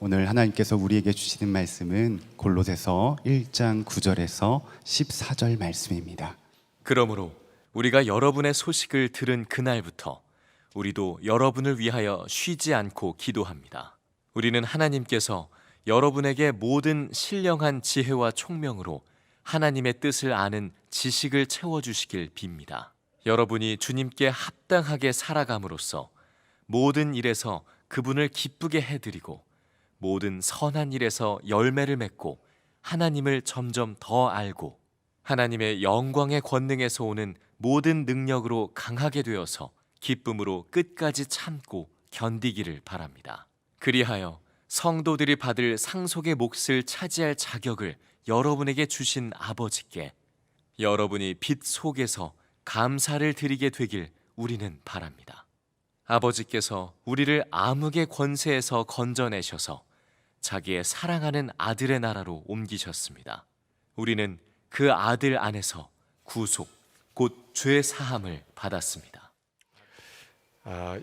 오늘 하나님께서 우리에게 주시는 말씀은 골로새서 1장 9절에서 14절 말씀입니다. 그러므로 우리가 여러분의 소식을 들은 그날부터 우리도 여러분을 위하여 쉬지 않고 기도합니다. 우리는 하나님께서 여러분에게 모든 신령한 지혜와 총명으로 하나님의 뜻을 아는 지식을 채워주시길 빕니다. 여러분이 주님께 합당하게 살아감으로써 모든 일에서 그분을 기쁘게 해드리고 모든 선한 일에서 열매를 맺고 하나님을 점점 더 알고 하나님의 영광의 권능에서 오는 모든 능력으로 강하게 되어서 기쁨으로 끝까지 참고 견디기를 바랍니다. 그리하여 성도들이 받을 상속의 몫을 차지할 자격을 여러분에게 주신 아버지께 여러분이 빛 속에서 감사를 드리게 되길 우리는 바랍니다. 아버지께서 우리를 암흑의 권세에서 건져내셔서 자기의 사랑하는 아들의 나라로 옮기셨습니다. 우리는 그 아들 안에서 구속, 곧 죄 사함을 받았습니다.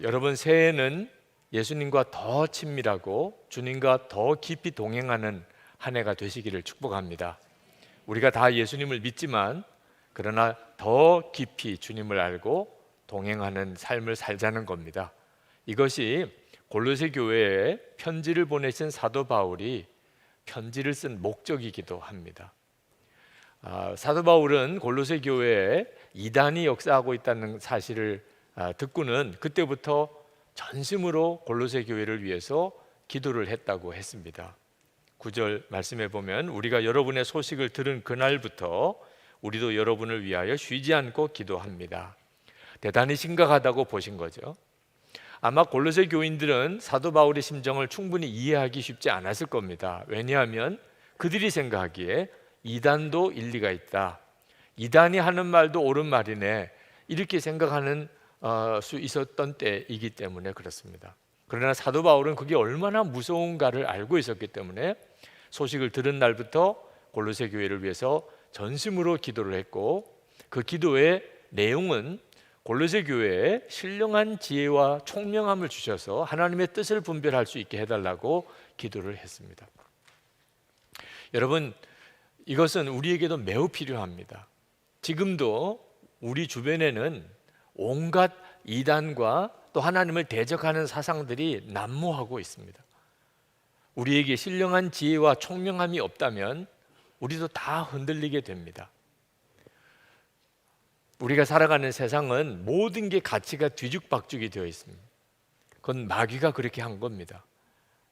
여러분, 새해에는 예수님과 더 친밀하고 주님과 더 깊이 동행하는 한 해가 되시기를 축복합니다. 우리가 다 예수님을 믿지만 그러나 더 깊이 주님을 알고 동행하는 삶을 살자는 겁니다. 이것이 골로새 교회에 편지를 보내신 사도 바울이 편지를 쓴 목적이기도 합니다. 사도 바울은 골로새 교회에 이단이 역사하고 있다는 사실을 듣고는 그때부터 전심으로 골로새 교회를 위해서 기도를 했다고 했습니다. 9절 말씀에 보면 우리가 여러분의 소식을 들은 그날부터 우리도 여러분을 위하여 쉬지 않고 기도합니다. 대단히 심각하다고 보신 거죠. 아마 골로새 교인들은 사도 바울의 심정을 충분히 이해하기 쉽지 않았을 겁니다. 왜냐하면 그들이 생각하기에 이단도 일리가 있다, 이단이 하는 말도 옳은 말이네, 이렇게 생각하는 수 있었던 때이기 때문에 그렇습니다. 그러나 사도 바울은 그게 얼마나 무서운가를 알고 있었기 때문에 소식을 들은 날부터 골로새 교회를 위해서 전심으로 기도를 했고, 그 기도의 내용은 골로새 교회에 신령한 지혜와 총명함을 주셔서 하나님의 뜻을 분별할 수 있게 해달라고 기도를 했습니다. 여러분, 이것은 우리에게도 매우 필요합니다. 지금도 우리 주변에는 온갖 이단과 또 하나님을 대적하는 사상들이 난무하고 있습니다. 우리에게 신령한 지혜와 총명함이 없다면 우리도 다 흔들리게 됩니다. 우리가 살아가는 세상은 모든 게 가치가 뒤죽박죽이 되어 있습니다. 그건 마귀가 그렇게 한 겁니다.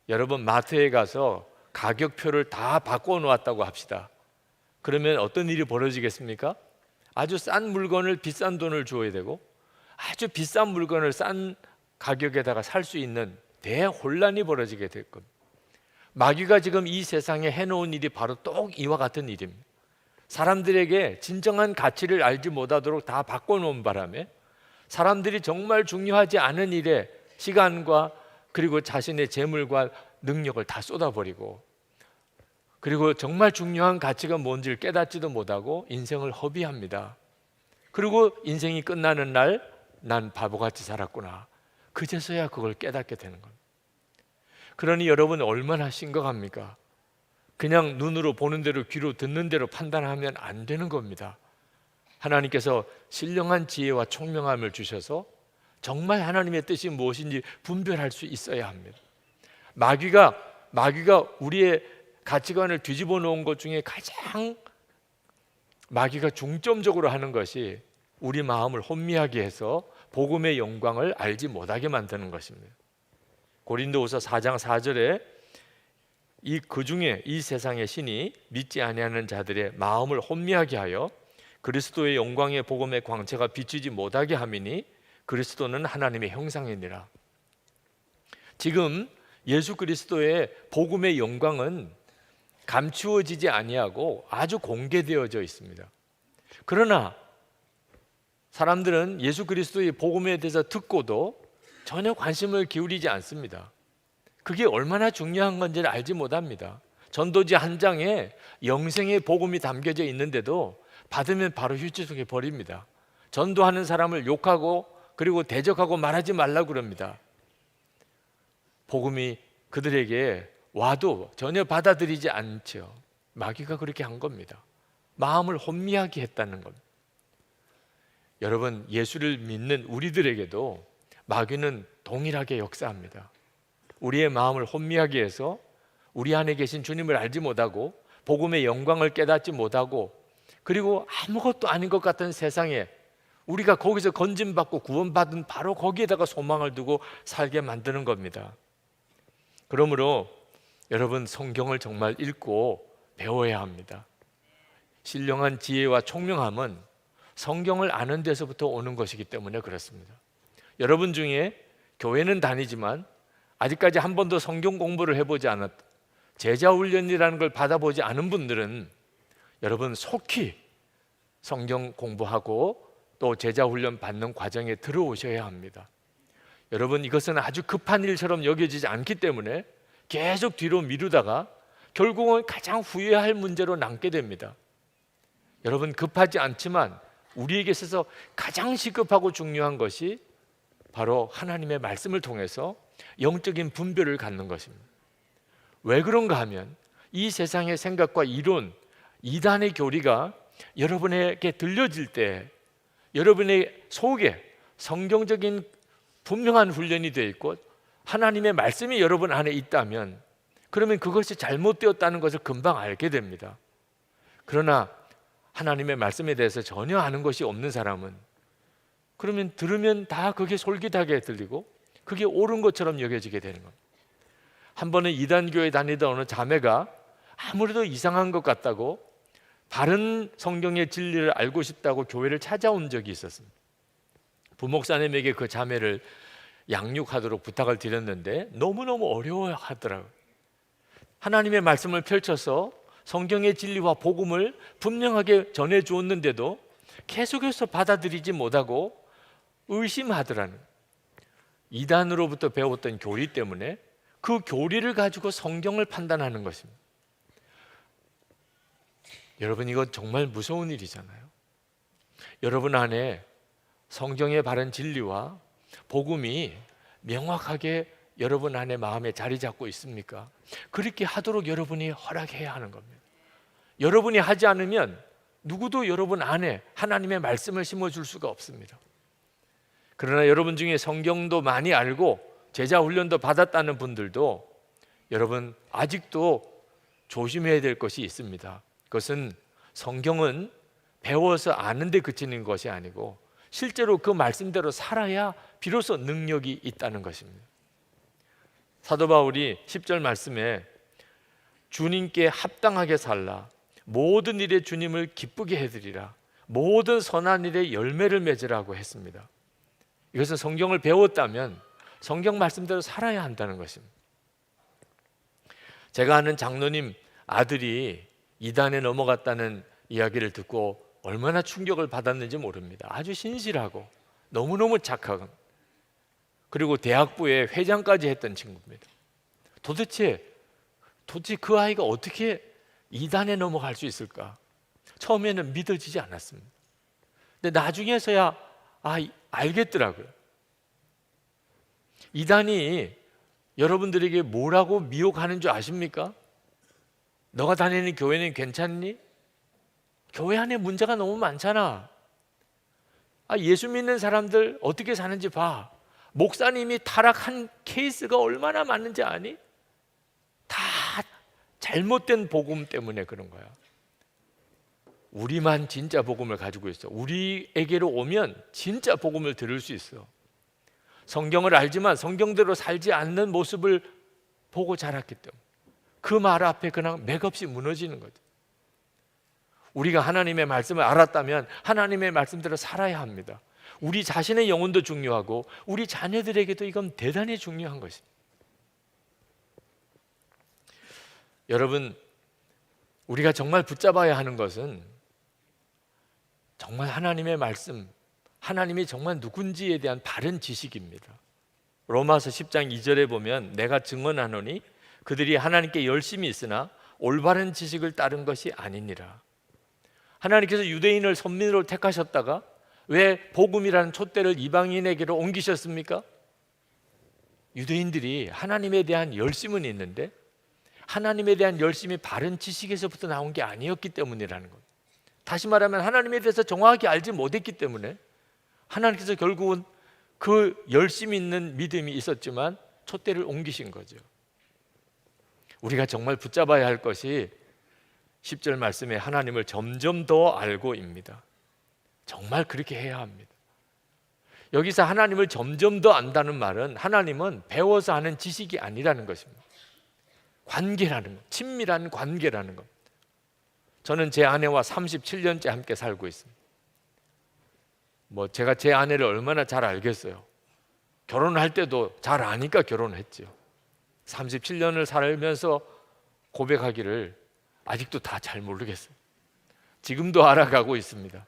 여러분, 마트에 가서 가격표를 다 바꿔놓았다고 합시다. 그러면 어떤 일이 벌어지겠습니까? 아주 싼 물건을 비싼 돈을 줘야 되고 아주 비싼 물건을 싼 가격에다가 살 수 있는 대혼란이 벌어지게 될 겁니다. 마귀가 지금 이 세상에 해놓은 일이 바로 또 이와 같은 일입니다. 사람들에게 진정한 가치를 알지 못하도록 다 바꿔놓은 바람에 사람들이 정말 중요하지 않은 일에 시간과 그리고 자신의 재물과 능력을 다 쏟아버리고, 그리고 정말 중요한 가치가 뭔지를 깨닫지도 못하고 인생을 허비합니다. 그리고 인생이 끝나는 날 난 바보같이 살았구나, 그제서야 그걸 깨닫게 되는 겁니다. 그러니 여러분, 얼마나 심각합니까? 그냥 눈으로 보는 대로 귀로 듣는 대로 판단하면 안 되는 겁니다. 하나님께서 신령한 지혜와 총명함을 주셔서 정말 하나님의 뜻이 무엇인지 분별할 수 있어야 합니다. 마귀가 우리의 가치관을 뒤집어 놓은 것 중에 가장 마귀가 중점적으로 하는 것이 우리 마음을 혼미하게 해서 복음의 영광을 알지 못하게 만드는 것입니다. 고린도후서 4장 4절에 그중에 이 세상의 신이 믿지 아니하는 자들의 마음을 혼미하게 하여 그리스도의 영광의 복음의 광채가 비추지 못하게 함이니 그리스도는 하나님의 형상이니라. 지금 예수 그리스도의 복음의 영광은 감추어지지 아니하고 아주 공개되어져 있습니다. 그러나 사람들은 예수 그리스도의 복음에 대해서 듣고도 전혀 관심을 기울이지 않습니다. 그게 얼마나 중요한 건지를 알지 못합니다. 전도지 한 장에 영생의 복음이 담겨져 있는데도 받으면 바로 휴지 속에 버립니다. 전도하는 사람을 욕하고 그리고 대적하고 말하지 말라고 그럽니다. 복음이 그들에게 와도 전혀 받아들이지 않죠. 마귀가 그렇게 한 겁니다. 마음을 혼미하게 했다는 겁니다. 여러분, 예수를 믿는 우리들에게도 마귀는 동일하게 역사합니다. 우리의 마음을 혼미하게 해서 우리 안에 계신 주님을 알지 못하고 복음의 영광을 깨닫지 못하고, 그리고 아무것도 아닌 것 같은 세상에 우리가 거기서 건짐받고 구원받은 바로 거기에다가 소망을 두고 살게 만드는 겁니다. 그러므로 여러분, 성경을 정말 읽고 배워야 합니다. 신령한 지혜와 총명함은 성경을 아는 데서부터 오는 것이기 때문에 그렇습니다. 여러분 중에 교회는 다니지만 아직까지 한 번도 성경 공부를 해보지 않았, 제자훈련이라는 걸 받아보지 않은 분들은 여러분 속히 성경 공부하고 또 제자훈련 받는 과정에 들어오셔야 합니다. 여러분, 이것은 아주 급한 일처럼 여겨지지 않기 때문에 계속 뒤로 미루다가 결국은 가장 후회할 문제로 남게 됩니다. 여러분, 급하지 않지만 우리에게 있어서 가장 시급하고 중요한 것이 바로 하나님의 말씀을 통해서 영적인 분별을 갖는 것입니다. 왜 그런가 하면 이 세상의 생각과 이론, 이단의 교리가 여러분에게 들려질 때 여러분의 속에 성경적인 분명한 훈련이 되어 있고 하나님의 말씀이 여러분 안에 있다면, 그러면 그것이 잘못되었다는 것을 금방 알게 됩니다. 그러나 하나님의 말씀에 대해서 전혀 아는 것이 없는 사람은 그러면 들으면 다 그게 솔깃하게 들리고 그게 옳은 것처럼 여겨지게 되는 겁니다. 한 번은 이단교에 다니던 어느 자매가 아무래도 이상한 것 같다고 바른 성경의 진리를 알고 싶다고 교회를 찾아온 적이 있었습니다. 부목사님에게 그 자매를 양육하도록 부탁을 드렸는데 너무너무 어려워하더라고요. 하나님의 말씀을 펼쳐서 성경의 진리와 복음을 분명하게 전해 주었는데도 계속해서 받아들이지 못하고 의심하더라는, 이단으로부터 배웠던 교리 때문에 그 교리를 가지고 성경을 판단하는 것입니다. 여러분, 이건 정말 무서운 일이잖아요. 여러분 안에 성경의 바른 진리와 복음이 명확하게 여러분 안에 마음에 자리 잡고 있습니까? 그렇게 하도록 여러분이 허락해야 하는 겁니다. 여러분이 하지 않으면 누구도 여러분 안에 하나님의 말씀을 심어줄 수가 없습니다. 그러나 여러분 중에 성경도 많이 알고 제자 훈련도 받았다는 분들도 여러분 아직도 조심해야 될 것이 있습니다. 그것은 성경은 배워서 아는 데 그치는 것이 아니고 실제로 그 말씀대로 살아야 비로소 능력이 있다는 것입니다. 사도 바울이 10절 말씀에 주님께 합당하게 살라, 모든 일에 주님을 기쁘게 해드리라, 모든 선한 일에 열매를 맺으라고 했습니다. 이것은 성경을 배웠다면 성경 말씀대로 살아야 한다는 것입니다. 제가 아는 장로님 아들이 이단에 넘어갔다는 이야기를 듣고 얼마나 충격을 받았는지 모릅니다. 아주 신실하고 너무너무 착하고, 그리고 대학부에 회장까지 했던 친구입니다. 도대체 그 아이가 어떻게 이단에 넘어갈 수 있을까? 처음에는 믿어지지 않았습니다. 근데 나중에서야 알겠더라고요. 이단이 여러분들에게 뭐라고 미혹하는 줄 아십니까? 너가 다니는 교회는 괜찮니? 교회 안에 문제가 너무 많잖아. 예수 믿는 사람들 어떻게 사는지 봐. 목사님이 타락한 케이스가 얼마나 많은지 아니? 다 잘못된 복음 때문에 그런 거야. 우리만 진짜 복음을 가지고 있어. 우리에게로 오면 진짜 복음을 들을 수 있어. 성경을 알지만 성경대로 살지 않는 모습을 보고 자랐기 때문에 그 말 앞에 그냥 맥없이 무너지는 거죠. 우리가 하나님의 말씀을 알았다면 하나님의 말씀대로 살아야 합니다. 우리 자신의 영혼도 중요하고 우리 자녀들에게도 이건 대단히 중요한 것입니다. 여러분, 우리가 정말 붙잡아야 하는 것은 정말 하나님의 말씀, 하나님이 정말 누군지에 대한 바른 지식입니다. 로마서 10장 2절에 보면 내가 증언하노니 그들이 하나님께 열심히 있으나 올바른 지식을 따른 것이 아니니라. 하나님께서 유대인을 선민으로 택하셨다가 왜 복음이라는 촛대를 이방인에게로 옮기셨습니까? 유대인들이 하나님에 대한 열심은 있는데 하나님에 대한 열심이 바른 지식에서부터 나온 게 아니었기 때문이라는 것. 다시 말하면 하나님에 대해서 정확하게 알지 못했기 때문에 하나님께서 결국은 그 열심 있는 믿음이 있었지만 촛대를 옮기신 거죠. 우리가 정말 붙잡아야 할 것이 10절 말씀에 하나님을 점점 더 알고입니다. 정말 그렇게 해야 합니다. 여기서 하나님을 점점 더 안다는 말은 하나님은 배워서 하는 지식이 아니라는 것입니다. 관계라는 것, 친밀한 관계라는 것. 저는 제 아내와 37년째 함께 살고 있습니다. 제가 제 아내를 얼마나 잘 알겠어요. 결혼할 때도 잘 아니까 결혼했죠. 37년을 살면서 고백하기를 아직도 다 잘 모르겠어요. 지금도 알아가고 있습니다.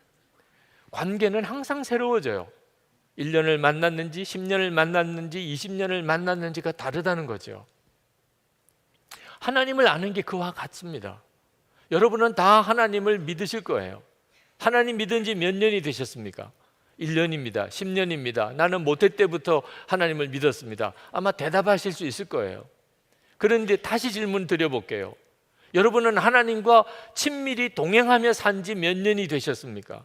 관계는 항상 새로워져요. 1년을 만났는지 10년을 만났는지 20년을 만났는지가 다르다는 거죠. 하나님을 아는 게 그와 같습니다. 여러분은 다 하나님을 믿으실 거예요. 하나님 믿은 지 몇 년이 되셨습니까? 1년입니다. 10년입니다. 나는 모태 때부터 하나님을 믿었습니다. 아마 대답하실 수 있을 거예요. 그런데 다시 질문 드려볼게요. 여러분은 하나님과 친밀히 동행하며 산 지 몇 년이 되셨습니까?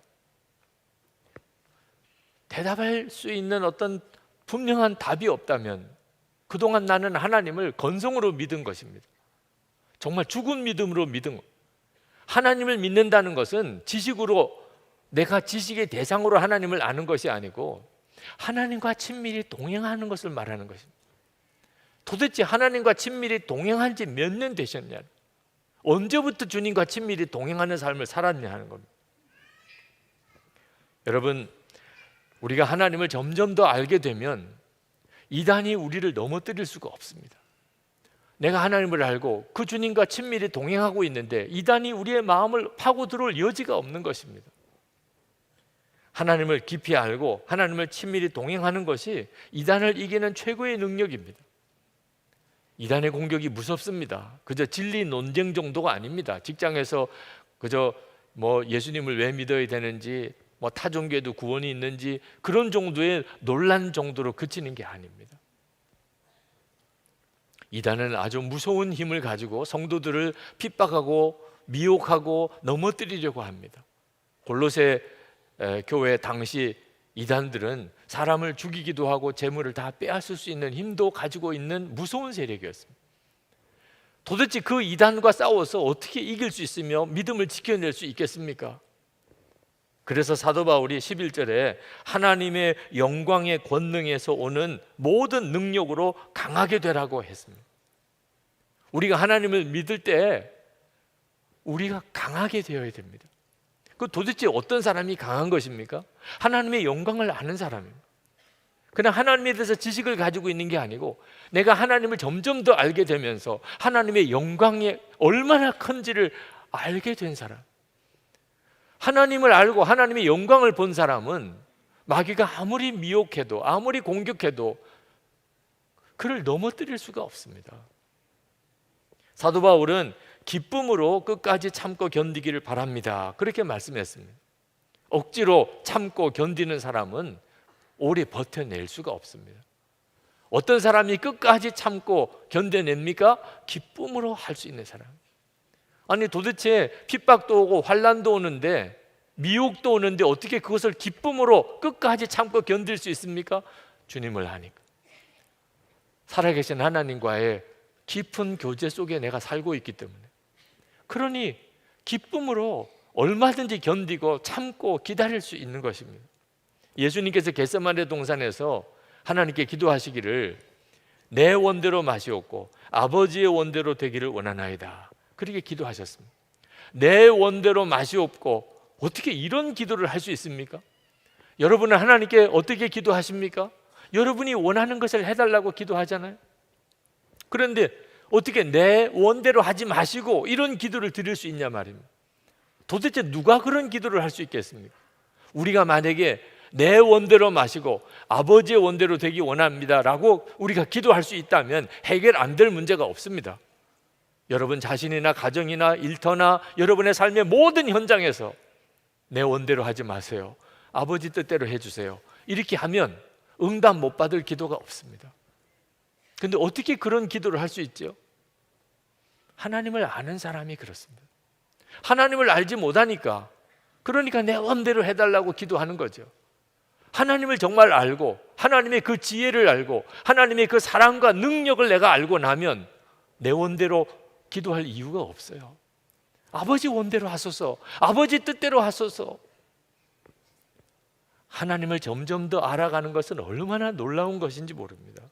대답할 수 있는 어떤 분명한 답이 없다면 그동안 나는 하나님을 건성으로 믿은 것입니다. 정말 죽은 믿음으로 믿은 것. 하나님을 믿는다는 것은 지식으로, 내가 지식의 대상으로 하나님을 아는 것이 아니고 하나님과 친밀히 동행하는 것을 말하는 것입니다. 도대체 하나님과 친밀히 동행한 지 몇 년 되셨냐, 언제부터 주님과 친밀히 동행하는 삶을 살았냐 하는 겁니다. 여러분, 우리가 하나님을 점점 더 알게 되면 이단이 우리를 넘어뜨릴 수가 없습니다. 내가 하나님을 알고 그 주님과 친밀히 동행하고 있는데 이단이 우리의 마음을 파고 들어올 여지가 없는 것입니다. 하나님을 깊이 알고 하나님을 친밀히 동행하는 것이 이단을 이기는 최고의 능력입니다. 이단의 공격이 무섭습니다. 그저 진리 논쟁 정도가 아닙니다. 직장에서 그저 예수님을 왜 믿어야 되는지, 타 종교에도 구원이 있는지 그런 정도의 논란 정도로 그치는 게 아닙니다. 이단은 아주 무서운 힘을 가지고 성도들을 핍박하고 미혹하고 넘어뜨리려고 합니다. 골로새 교회 당시 이단들은 사람을 죽이기도 하고 재물을 다 빼앗을 수 있는 힘도 가지고 있는 무서운 세력이었습니다. 도대체 그 이단과 싸워서 어떻게 이길 수 있으며 믿음을 지켜낼 수 있겠습니까? 그래서 사도 바울이 11절에 하나님의 영광의 권능에서 오는 모든 능력으로 강하게 되라고 했습니다. 우리가 하나님을 믿을 때 우리가 강하게 되어야 됩니다. 그 도대체 어떤 사람이 강한 것입니까? 하나님의 영광을 아는 사람입니다. 그냥 하나님에 대해서 지식을 가지고 있는 게 아니고 내가 하나님을 점점 더 알게 되면서 하나님의 영광이 얼마나 큰지를 알게 된 사람. 하나님을 알고 하나님의 영광을 본 사람은 마귀가 아무리 미혹해도 아무리 공격해도 그를 넘어뜨릴 수가 없습니다. 사도 바울은 기쁨으로 끝까지 참고 견디기를 바랍니다, 그렇게 말씀했습니다. 억지로 참고 견디는 사람은 오래 버텨낼 수가 없습니다. 어떤 사람이 끝까지 참고 견뎌냅니까? 기쁨으로 할 수 있는 사람. 아니 도대체 핍박도 오고 환난도 오는데 미혹도 오는데 어떻게 그것을 기쁨으로 끝까지 참고 견딜 수 있습니까? 주님을 아니까. 살아계신 하나님과의 깊은 교제 속에 내가 살고 있기 때문에. 그러니 기쁨으로 얼마든지 견디고 참고 기다릴 수 있는 것입니다. 예수님께서 겟세마네 동산에서 하나님께 기도하시기를 내 원대로 마시옵고 아버지의 원대로 되기를 원하나이다, 그렇게 기도하셨습니다. 내 원대로 마시옵고, 어떻게 이런 기도를 할 수 있습니까? 여러분은 하나님께 어떻게 기도하십니까? 여러분이 원하는 것을 해달라고 기도하잖아요. 그런데 어떻게 내 원대로 하지 마시고 이런 기도를 드릴 수 있냐 말입니다. 도대체 누가 그런 기도를 할 수 있겠습니까? 우리가 만약에 내 원대로 마시고 아버지의 원대로 되기 원합니다 라고 우리가 기도할 수 있다면 해결 안 될 문제가 없습니다. 여러분 자신이나 가정이나 일터나 여러분의 삶의 모든 현장에서 내 원대로 하지 마세요, 아버지 뜻대로 해주세요, 이렇게 하면 응답 못 받을 기도가 없습니다. 근데 어떻게 그런 기도를 할 수 있죠? 하나님을 아는 사람이 그렇습니다. 하나님을 알지 못하니까, 그러니까 내 원대로 해달라고 기도하는 거죠. 하나님을 정말 알고 하나님의 그 지혜를 알고 하나님의 그 사랑과 능력을 내가 알고 나면 내 원대로 기도할 이유가 없어요. 아버지 원대로 하소서, 아버지 뜻대로 하소서. 하나님을 점점 더 알아가는 것은 얼마나 놀라운 것인지 모릅니다.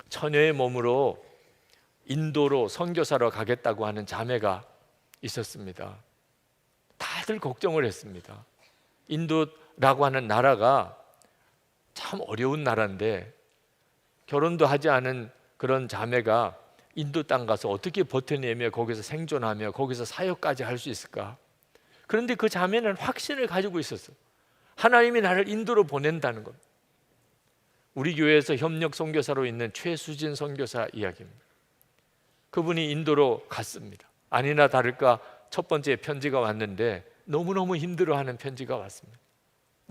처녀의 몸으로 인도로 선교사로 가겠다고 하는 자매가 있었습니다. 다들 걱정을 했습니다. 인도라고 하는 나라가 참 어려운 나라인데 결혼도 하지 않은 그런 자매가 인도 땅 가서 어떻게 버텨내며 거기서 생존하며 거기서 사역까지 할 수 있을까? 그런데 그 자매는 확신을 가지고 있었어요. 하나님이 나를 인도로 보낸다는 것. 우리 교회에서 협력 선교사로 있는 최수진 선교사 이야기입니다. 그분이 인도로 갔습니다. 아니나 다를까 첫 번째 편지가 왔는데 너무너무 힘들어하는 편지가 왔습니다.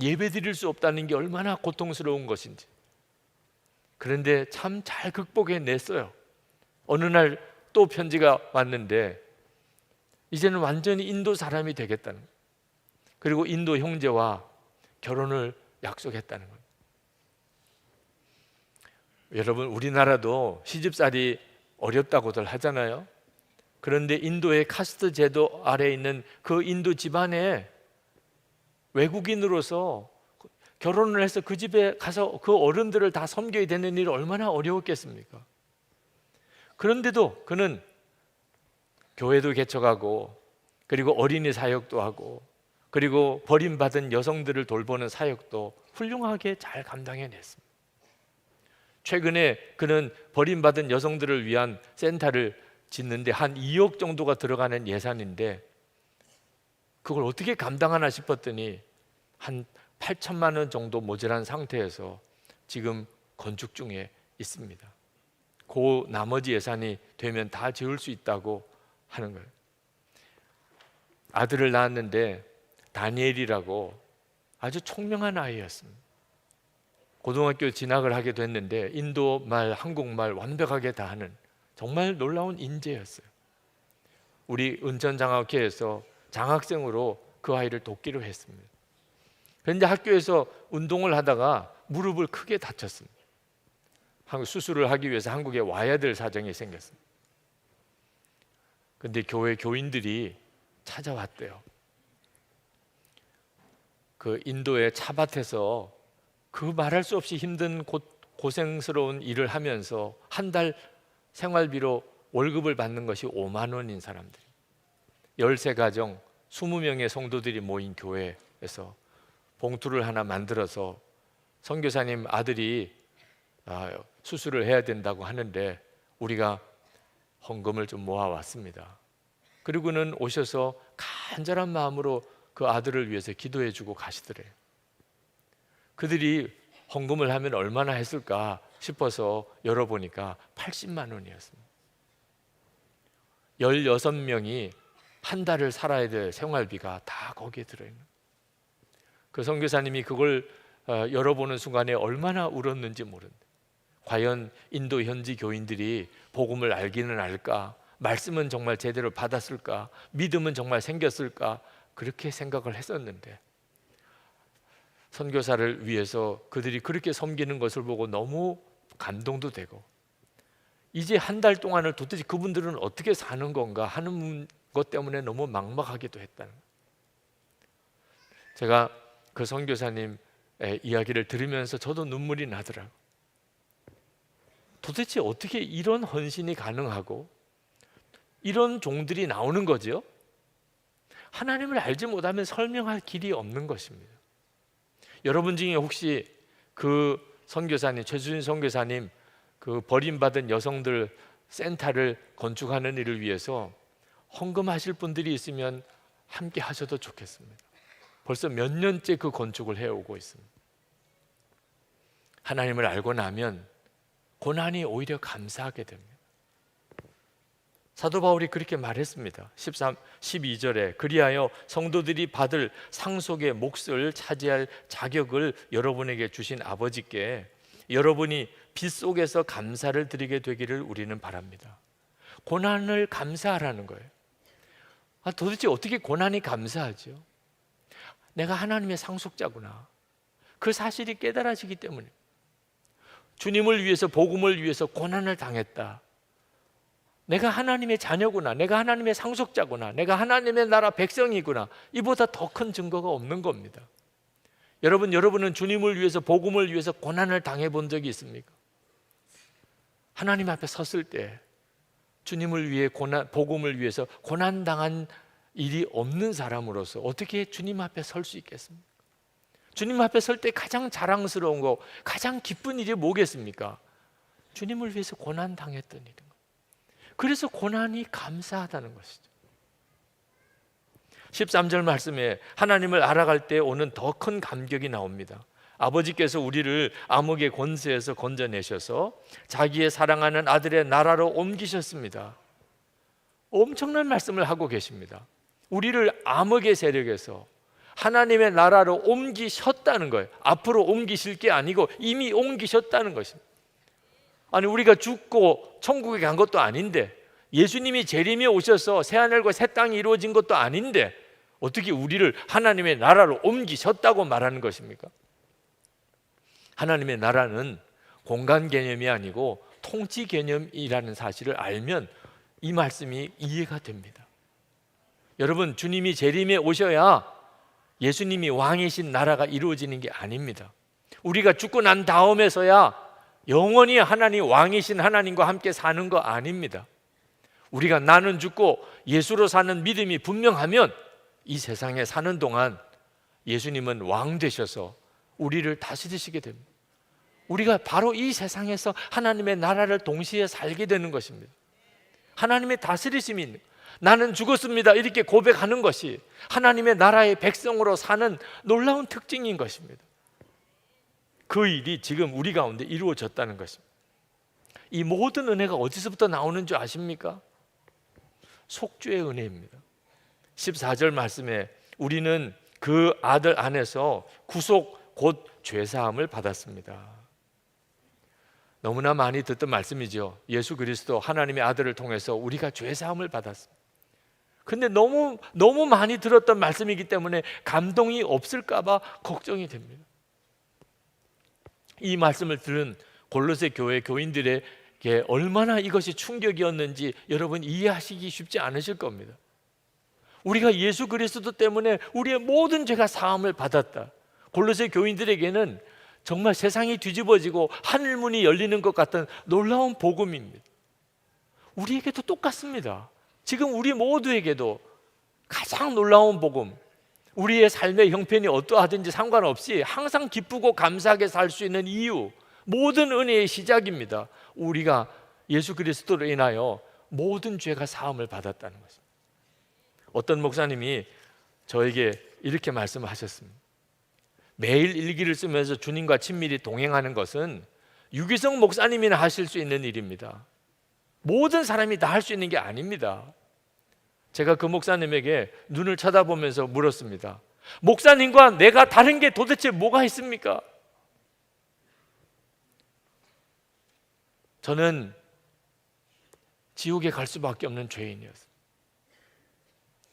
예배 드릴 수 없다는 게 얼마나 고통스러운 것인지. 그런데 참 잘 극복해냈어요. 어느 날 또 편지가 왔는데 이제는 완전히 인도 사람이 되겠다는 거예요. 그리고 인도 형제와 결혼을 약속했다는 거예요. 여러분, 우리나라도 시집살이 어렵다고들 하잖아요. 그런데 인도의 카스트 제도 아래에 있는 그 인도 집안에 외국인으로서 결혼을 해서 그 집에 가서 그 어른들을 다 섬겨야 되는 일이 얼마나 어려웠겠습니까? 그런데도 그는 교회도 개척하고 그리고 어린이 사역도 하고 그리고 버림받은 여성들을 돌보는 사역도 훌륭하게 잘 감당해냈습니다. 최근에 그는 버림받은 여성들을 위한 센터를 짓는데 한 2억 정도가 들어가는 예산인데 그걸 어떻게 감당하나 싶었더니 한 8천만 원 정도 모자란 상태에서 지금 건축 중에 있습니다. 그 나머지 예산이 되면 다 지을 수 있다고 하는 거예요. 아들을 낳았는데 다니엘이라고 아주 총명한 아이였습니다. 고등학교 진학을 하게 됐는데 인도말, 한국말 완벽하게 다 하는 정말 놀라운 인재였어요. 우리 은천장학회에서 장학생으로 그 아이를 돕기로 했습니다. 그런데 학교에서 운동을 하다가 무릎을 크게 다쳤습니다. 수술을 하기 위해서 한국에 와야 될 사정이 생겼습니다. 그런데 교회 교인들이 찾아왔대요. 그 인도의 차밭에서 그 말할 수 없이 힘든 고생스러운 일을 하면서 한 달 생활비로 월급을 받는 것이 5만 원인 사람들이 13가정 20명의 성도들이 모인 교회에서 봉투를 하나 만들어서 선교사님 아들이 수술을 해야 된다고 하는데 우리가 헌금을 좀 모아왔습니다. 그리고는 오셔서 간절한 마음으로 그 아들을 위해서 기도해 주고 가시더래요. 그들이 헌금을 하면 얼마나 했을까 싶어서 열어보니까 80만 원이었습니다. 16명이 한 달을 살아야 될 생활비가 다 거기에 들어있는. 그 선교사님이 그걸 열어보는 순간에 얼마나 울었는지 모른다. 과연 인도 현지 교인들이 복음을 알기는 알까? 말씀은 정말 제대로 받았을까? 믿음은 정말 생겼을까? 그렇게 생각을 했었는데 선교사를 위해서 그들이 그렇게 섬기는 것을 보고 너무 감동도 되고 이제 한 달 동안을 도대체 그분들은 어떻게 사는 건가 하는 것 때문에 너무 막막하기도 했다는 거예요. 제가 그 선교사님의 이야기를 들으면서 저도 눈물이 나더라고요. 도대체 어떻게 이런 헌신이 가능하고 이런 종들이 나오는 거죠? 하나님을 알지 못하면 설명할 길이 없는 것입니다. 여러분 중에 혹시 그 선교사님, 최수진 선교사님 그 버림받은 여성들 센터를 건축하는 일을 위해서 헌금하실 분들이 있으면 함께 하셔도 좋겠습니다. 벌써 몇 년째 그 건축을 해오고 있습니다. 하나님을 알고 나면 고난이 오히려 감사하게 됩니다. 사도 바울이 그렇게 말했습니다. 12절에 그리하여 성도들이 받을 상속의 몫을 차지할 자격을 여러분에게 주신 아버지께 여러분이 빛 속에서 감사를 드리게 되기를 우리는 바랍니다. 고난을 감사하라는 거예요. 도대체 어떻게 고난이 감사하죠? 내가 하나님의 상속자구나, 그 사실이 깨달아지기 때문에. 주님을 위해서, 복음을 위해서 고난을 당했다, 내가 하나님의 자녀구나, 내가 하나님의 상속자구나, 내가 하나님의 나라 백성이구나, 이보다 더 큰 증거가 없는 겁니다. 여러분은 주님을 위해서, 복음을 위해서 고난을 당해 본 적이 있습니까? 하나님 앞에 섰을 때 주님을 위해 복음을 위해서 고난당한 일이 없는 사람으로서 어떻게 주님 앞에 설 수 있겠습니까? 주님 앞에 설 때 가장 자랑스러운 거, 가장 기쁜 일이 뭐겠습니까? 주님을 위해서 고난당했던 일인 거예요. 그래서 고난이 감사하다는 것이죠. 13절 말씀에 하나님을 알아갈 때 오는 더 큰 감격이 나옵니다. 아버지께서 우리를 암흑의 권세에서 건져내셔서 자기의 사랑하는 아들의 나라로 옮기셨습니다. 엄청난 말씀을 하고 계십니다. 우리를 암흑의 세력에서 하나님의 나라로 옮기셨다는 거예요. 앞으로 옮기실 게 아니고 이미 옮기셨다는 것입니다. 아니, 우리가 죽고 천국에 간 것도 아닌데, 예수님이 재림에 오셔서 새하늘과 새 땅이 이루어진 것도 아닌데 어떻게 우리를 하나님의 나라로 옮기셨다고 말하는 것입니까? 하나님의 나라는 공간 개념이 아니고 통치 개념이라는 사실을 알면 이 말씀이 이해가 됩니다. 여러분, 주님이 재림에 오셔야 예수님이 왕이신 나라가 이루어지는 게 아닙니다. 우리가 죽고 난 다음에서야 영원히 하나님, 왕이신 하나님과 함께 사는 거 아닙니다. 우리가 나는 죽고 예수로 사는 믿음이 분명하면 이 세상에 사는 동안 예수님은 왕 되셔서 우리를 다스리시게 됩니다. 우리가 바로 이 세상에서 하나님의 나라를 동시에 살게 되는 것입니다. 하나님의 다스리심이 있는, 나는 죽었습니다 이렇게 고백하는 것이 하나님의 나라의 백성으로 사는 놀라운 특징인 것입니다. 그 일이 지금 우리 가운데 이루어졌다는 것입니다. 이 모든 은혜가 어디서부터 나오는 줄 아십니까? 속죄의 은혜입니다. 14절 말씀에 우리는 그 아들 안에서 구속 곧 죄사함을 받았습니다. 너무나 많이 듣던 말씀이죠. 예수 그리스도 하나님의 아들을 통해서 우리가 죄사함을 받았습니다. 근데 너무 많이 들었던 말씀이기 때문에 감동이 없을까 봐 걱정이 됩니다. 이 말씀을 들은 골로새 교회 교인들에게 얼마나 이것이 충격이었는지 여러분 이해하시기 쉽지 않으실 겁니다. 우리가 예수 그리스도 때문에 우리의 모든 죄가 사함을 받았다. 골로새 교인들에게는 정말 세상이 뒤집어지고 하늘문이 열리는 것 같은 놀라운 복음입니다. 우리에게도 똑같습니다. 지금 우리 모두에게도 가장 놀라운 복음, 우리의 삶의 형편이 어떠하든지 상관없이 항상 기쁘고 감사하게 살 수 있는 이유, 모든 은혜의 시작입니다. 우리가 예수 그리스도로 인하여 모든 죄가 사함을 받았다는 것입니다. 어떤 목사님이 저에게 이렇게 말씀하셨습니다. 매일 일기를 쓰면서 주님과 친밀히 동행하는 것은 유기성 목사님이나 하실 수 있는 일입니다. 모든 사람이 다 할 수 있는 게 아닙니다. 제가 그 목사님에게 눈을 쳐다보면서 물었습니다. 목사님과 내가 다른 게 도대체 뭐가 있습니까? 저는 지옥에 갈 수밖에 없는 죄인이었습니다.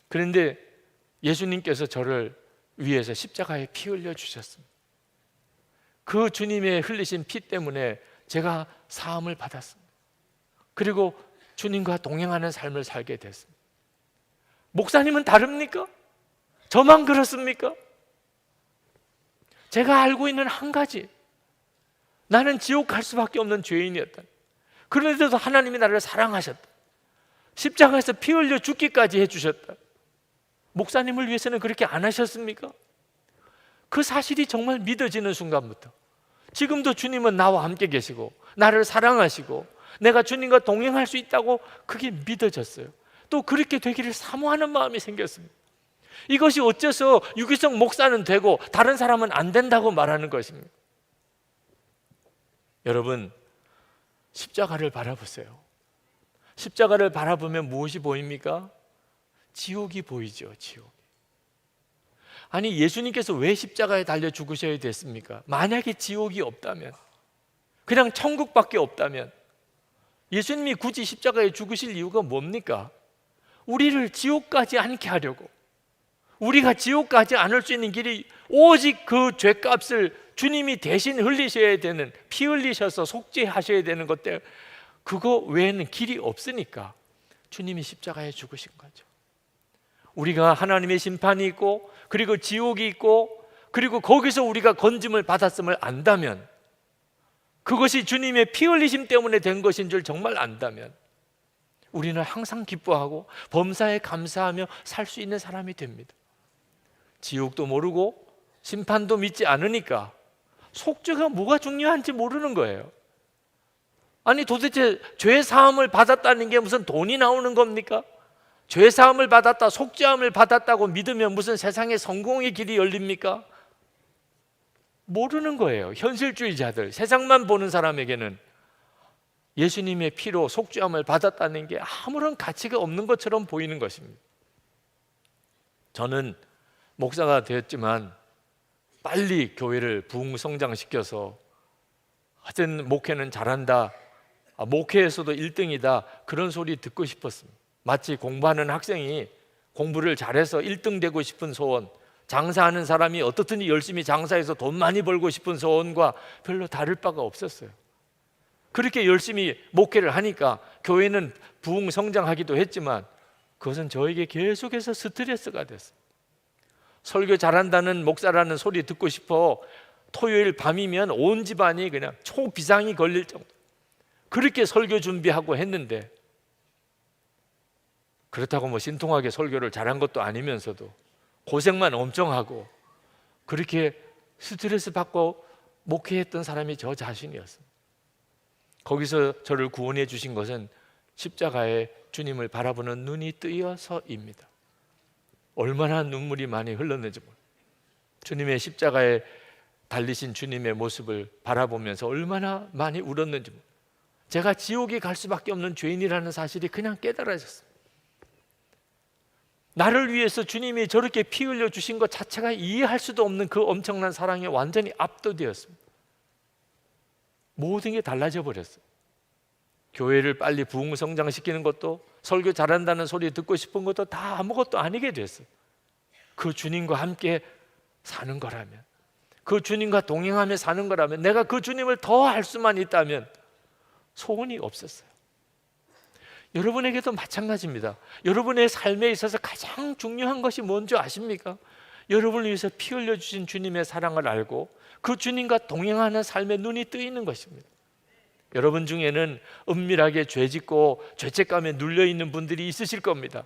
그런데 예수님께서 저를 위해서 십자가에 피 흘려 주셨습니다. 그 주님의 흘리신 피 때문에 제가 사함을 받았습니다. 그리고 주님과 동행하는 삶을 살게 됐습니다. 목사님은 다릅니까? 저만 그렇습니까? 제가 알고 있는 한 가지, 나는 지옥 갈 수밖에 없는 죄인이었다. 그런데도 하나님이 나를 사랑하셨다. 십자가에서 피 흘려 죽기까지 해주셨다. 목사님을 위해서는 그렇게 안 하셨습니까? 그 사실이 정말 믿어지는 순간부터 지금도 주님은 나와 함께 계시고 나를 사랑하시고 내가 주님과 동행할 수 있다고 그게 믿어졌어요. 또 그렇게 되기를 사모하는 마음이 생겼습니다. 이것이 어째서 유기성 목사는 되고 다른 사람은 안 된다고 말하는 것입니다. 여러분, 십자가를 바라보세요. 십자가를 바라보면 무엇이 보입니까? 지옥이 보이죠. 지옥. 아니, 예수님께서 왜 십자가에 달려 죽으셔야 됐습니까? 만약에 지옥이 없다면, 그냥 천국밖에 없다면 예수님이 굳이 십자가에 죽으실 이유가 뭡니까? 우리를 지옥 가지 않게 하려고. 우리가 지옥 가지 않을 수 있는 길이 오직 그 죄값을 주님이 대신 흘리셔야 되는, 피 흘리셔서 속죄하셔야 되는 것 때문에, 그거 외에는 길이 없으니까 주님이 십자가에 죽으신 거죠. 우리가 하나님의 심판이 있고, 그리고 지옥이 있고, 그리고 거기서 우리가 건짐을 받았음을 안다면, 그것이 주님의 피 흘리심 때문에 된 것인 줄 정말 안다면, 우리는 항상 기뻐하고 범사에 감사하며 살 수 있는 사람이 됩니다. 지옥도 모르고 심판도 믿지 않으니까 속죄가 뭐가 중요한지 모르는 거예요. 아니, 도대체 죄 사함을 받았다는 게 무슨 돈이 나오는 겁니까? 죄 사함을 받았다, 속죄함을 받았다고 믿으면 무슨 세상에 성공의 길이 열립니까? 모르는 거예요. 현실주의자들, 세상만 보는 사람에게는 예수님의 피로 속죄함을 받았다는 게 아무런 가치가 없는 것처럼 보이는 것입니다. 저는 목사가 되었지만 빨리 교회를 부흥성장시켜서 하여튼 목회는 잘한다, 목회에서도 1등이다, 그런 소리 듣고 싶었습니다. 마치 공부하는 학생이 공부를 잘해서 1등 되고 싶은 소원, 장사하는 사람이 어떻든지 열심히 장사해서 돈 많이 벌고 싶은 소원과 별로 다를 바가 없었어요. 그렇게 열심히 목회를 하니까 교회는 부흥성장하기도 했지만 그것은 저에게 계속해서 스트레스가 됐어요. 설교 잘한다는 목사라는 소리 듣고 싶어 토요일 밤이면 온 집안이 그냥 초비상이 걸릴 정도, 그렇게 설교 준비하고 했는데, 그렇다고 뭐 신통하게 설교를 잘한 것도 아니면서도 고생만 엄청 하고 그렇게 스트레스 받고 목회했던 사람이 저 자신이었습니다. 거기서 저를 구원해 주신 것은 십자가에 주님을 바라보는 눈이 뜨여서입니다. 얼마나 눈물이 많이 흘렀는지 몰라요. 주님의 십자가에 달리신 주님의 모습을 바라보면서 얼마나 많이 울었는지 몰라요. 제가 지옥에 갈 수밖에 없는 죄인이라는 사실이 그냥 깨달아졌어요. 나를 위해서 주님이 저렇게 피 흘려 주신 것 자체가 이해할 수도 없는 그 엄청난 사랑에 완전히 압도되었습니다. 모든 게 달라져 버렸어요. 교회를 빨리 부흥성장시키는 것도, 설교 잘한다는 소리 듣고 싶은 것도 다 아무것도 아니게 됐어요. 그 주님과 함께 사는 거라면, 그 주님과 동행하며 사는 거라면, 내가 그 주님을 더 알 수만 있다면 소원이 없었어요. 여러분에게도 마찬가지입니다. 여러분의 삶에 있어서 가장 중요한 것이 뭔지 아십니까? 여러분을 위해서 피 흘려주신 주님의 사랑을 알고 그 주님과 동행하는 삶에 눈이 뜨이는 것입니다. 여러분 중에는 은밀하게 죄짓고 죄책감에 눌려있는 분들이 있으실 겁니다.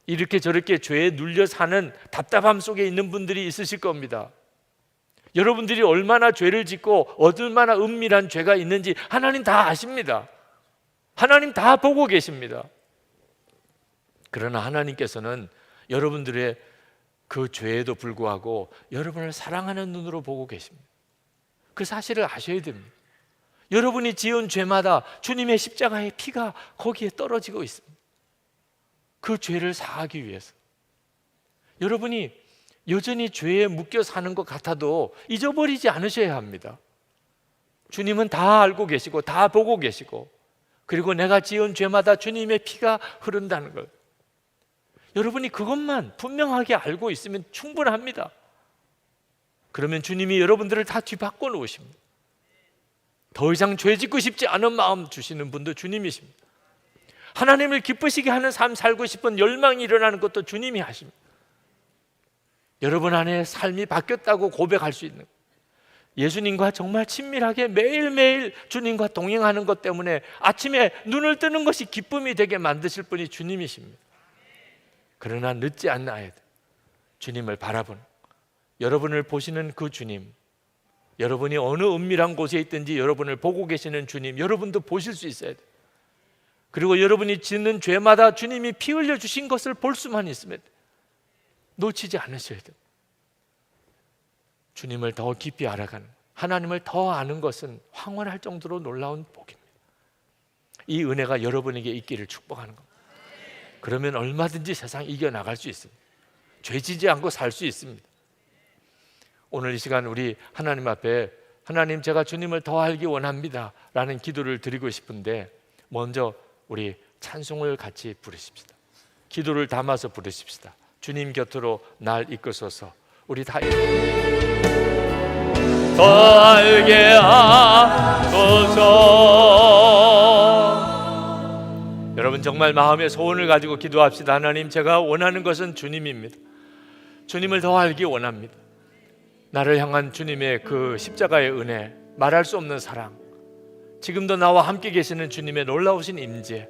이렇게 저렇게 죄에 눌려 사는 답답함 속에 있는 분들이 있으실 겁니다. 여러분들이 얼마나 죄를 짓고 얼마나 은밀한 죄가 있는지 하나님 다 아십니다. 하나님 다 보고 계십니다. 그러나 하나님께서는 여러분들의 그 죄에도 불구하고 여러분을 사랑하는 눈으로 보고 계십니다. 그 사실을 아셔야 됩니다. 여러분이 지은 죄마다 주님의 십자가의 피가 거기에 떨어지고 있습니다. 그 죄를 사하기 위해서. 여러분이 여전히 죄에 묶여 사는 것 같아도 잊어버리지 않으셔야 합니다. 주님은 다 알고 계시고 다 보고 계시고, 그리고 내가 지은 죄마다 주님의 피가 흐른다는 걸 여러분이 그것만 분명하게 알고 있으면 충분합니다. 그러면 주님이 여러분들을 다 뒤바꿔 놓으십니다. 더 이상 죄 짓고 싶지 않은 마음 주시는 분도 주님이십니다. 하나님을 기쁘시게 하는 삶 살고 싶은 열망이 일어나는 것도 주님이 하십니다. 여러분 안에 삶이 바뀌었다고 고백할 수 있는, 예수님과 정말 친밀하게 매일매일 주님과 동행하는 것 때문에 아침에 눈을 뜨는 것이 기쁨이 되게 만드실 분이 주님이십니다. 그러나 늦지 않아야 돼. 주님을 바라보는, 여러분을 보시는 그 주님, 여러분이 어느 은밀한 곳에 있든지 여러분을 보고 계시는 주님, 여러분도 보실 수 있어야 돼. 그리고 여러분이 짓는 죄마다 주님이 피 흘려 주신 것을 볼 수만 있으면 돼. 놓치지 않으셔야 돼. 주님을 더 깊이 알아가는, 하나님을 더 아는 것은 황홀할 정도로 놀라운 복입니다. 이 은혜가 여러분에게 있기를 축복하는 겁니다. 그러면 얼마든지 세상 이겨나갈 수 있습니다. 죄지지 않고 살 수 있습니다. 오늘 이 시간 우리 하나님 앞에 하나님, 제가 주님을 더 알기 원합니다 라는 기도를 드리고 싶은데, 먼저 우리 찬송을 같이 부르십시다. 기도를 담아서 부르십시다. 주님 곁으로 날 이끄소서. 우리 다 더 알게 하소서. 여러분, 정말 마음의 소원을 가지고 기도합시다. 하나님, 제가 원하는 것은 주님입니다. 주님을 더 알기 원합니다. 나를 향한 주님의 그 십자가의 은혜, 말할 수 없는 사랑, 지금도 나와 함께 계시는 주님의 놀라우신 임재,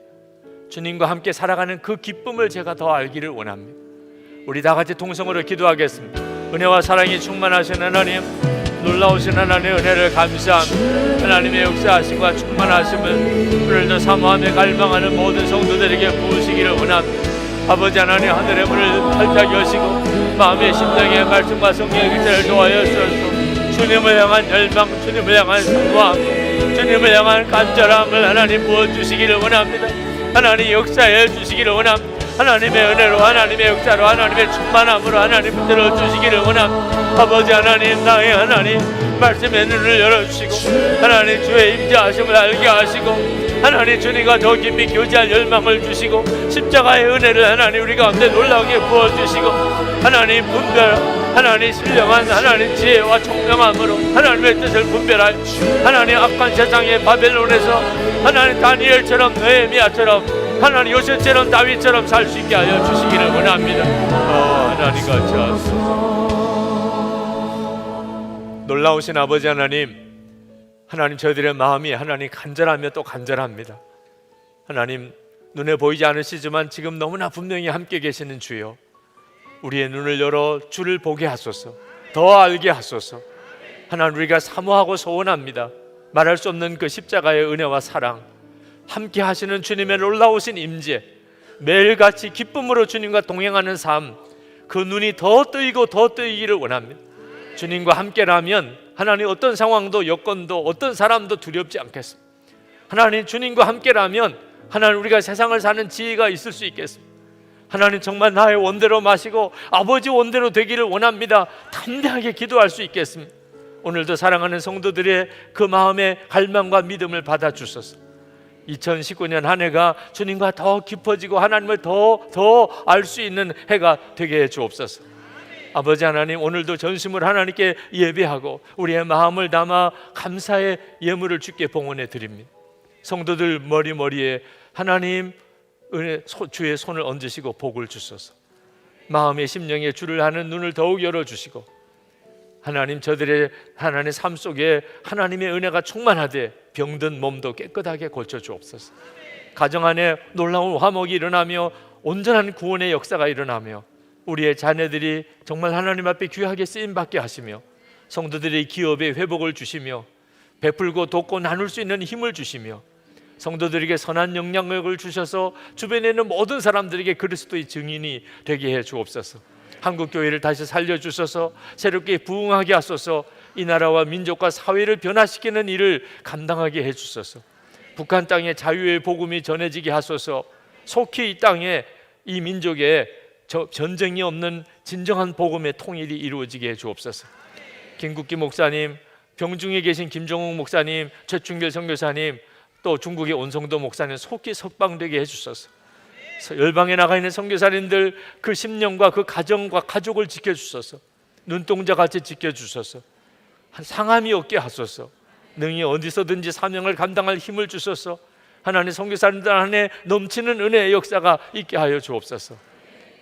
주님과 함께 살아가는 그 기쁨을 제가 더 알기를 원합니다. 우리 다 같이 통성으로 기도하겠습니다. 은혜와 사랑이 충만하신 하나님, 놀라우신 하나님의 은혜를 감사합니다. 하나님의 역사하심과 충만하심을 오늘도 사모하며 갈망하는 모든 성도들에게 부으시기를 원합니다. 아버지 하나님, 하늘의 문을 활짝 여시고 마음의 심령의 말씀과 성령의 글자를 도하여 주소서. 주님을 향한 열망, 주님을 향한 사모함, 주님을 향한 간절함을 하나님 부어주시기를 원합니다. 하나님 역사해 주시기를 원합니다. 하나님의 은혜로, 하나님의 역사로, 하나님의 충만함으로 하나님 들어주시기를 원합니다. 아버지 하나님, 나의 하나님, 말씀의 눈을 열어주시고 하나님 주의 임재하심을 알게 하시고 하나님 주님과 더 깊이 교제할 열망을 주시고 십자가의 은혜를 하나님 우리 가운데 놀라게 부어주시고 하나님 분별, 하나님 신령한 하나님 지혜와 총명함으로 하나님의 뜻을 분별할 하나님 악한 세상의 바벨론에서 하나님 다니엘처럼 느헤미야처럼 하나님 요셉처럼 다윗처럼 살 수 있게 하여 주시기를 원합니다. 하나님 같이 하소서. 놀라우신 아버지 하나님, 하나님 저희들의 마음이 하나님 간절하며 또 간절합니다. 하나님 눈에 보이지 않으시지만 지금 너무나 분명히 함께 계시는 주여, 우리의 눈을 열어 주를 보게 하소서. 더 알게 하소서. 하나님 우리가 사모하고 소원합니다. 말할 수 없는 그 십자가의 은혜와 사랑, 함께 하시는 주님의 놀라우신 임재, 매일같이 기쁨으로 주님과 동행하는 삶, 그 눈이 더 뜨이고 더 뜨이기를 원합니다. 주님과 함께라면 하나님 어떤 상황도 여건도 어떤 사람도 두렵지 않겠습니다. 하나님 주님과 함께라면 하나님 우리가 세상을 사는 지혜가 있을 수 있겠습니다. 하나님 정말 나의 원대로 마시고 아버지 원대로 되기를 원합니다. 담대하게 기도할 수 있겠습니다. 오늘도 사랑하는 성도들의 그 마음의 갈망과 믿음을 받아주소서. 2019년 한 해가 주님과 더 깊어지고 하나님을 더 알 수 있는 해가 되게 해 주옵소서. 아버지 하나님, 오늘도 전심을 하나님께 예배하고 우리의 마음을 담아 감사의 예물을 주께 봉헌해 드립니다. 성도들 머리에 하나님 주의 손을 얹으시고 복을 주소서. 마음의 심령에 주를 아는 눈을 더욱 열어주시고 하나님 저들의 하나님의 삶 속에 하나님의 은혜가 충만하되 병든 몸도 깨끗하게 고쳐주옵소서. 가정 안에 놀라운 화목이 일어나며 온전한 구원의 역사가 일어나며 우리의 자녀들이 정말 하나님 앞에 귀하게 쓰임받게 하시며 성도들의 기업에 회복을 주시며 베풀고 돕고 나눌 수 있는 힘을 주시며 성도들에게 선한 영향력을 주셔서 주변에 있는 모든 사람들에게 그리스도의 증인이 되게 해 주옵소서. 한국교회를 다시 살려주셔서 새롭게 부흥하게 하소서. 이 나라와 민족과 사회를 변화시키는 일을 감당하게 해주소서. 북한 땅에 자유의 복음이 전해지게 하소서. 속히 이 땅에 이 민족에 전쟁이 없는 진정한 복음의 통일이 이루어지게 해 주옵소서. 김국기 목사님, 병중에 계신 김종욱 목사님, 최충길 선교사님, 또 중국의 온성도 목사님 속히 석방되게 해주소서. 열방에 나가 있는 선교사님들 그 심령과 그 가정과 가족을 지켜주소서. 눈동자같이 지켜주소서. 상함이 없게 하소서. 능히 어디서든지 사명을 감당할 힘을 주소서. 하나님 선교사님들 안에 넘치는 은혜의 역사가 있게 하여 주옵소서.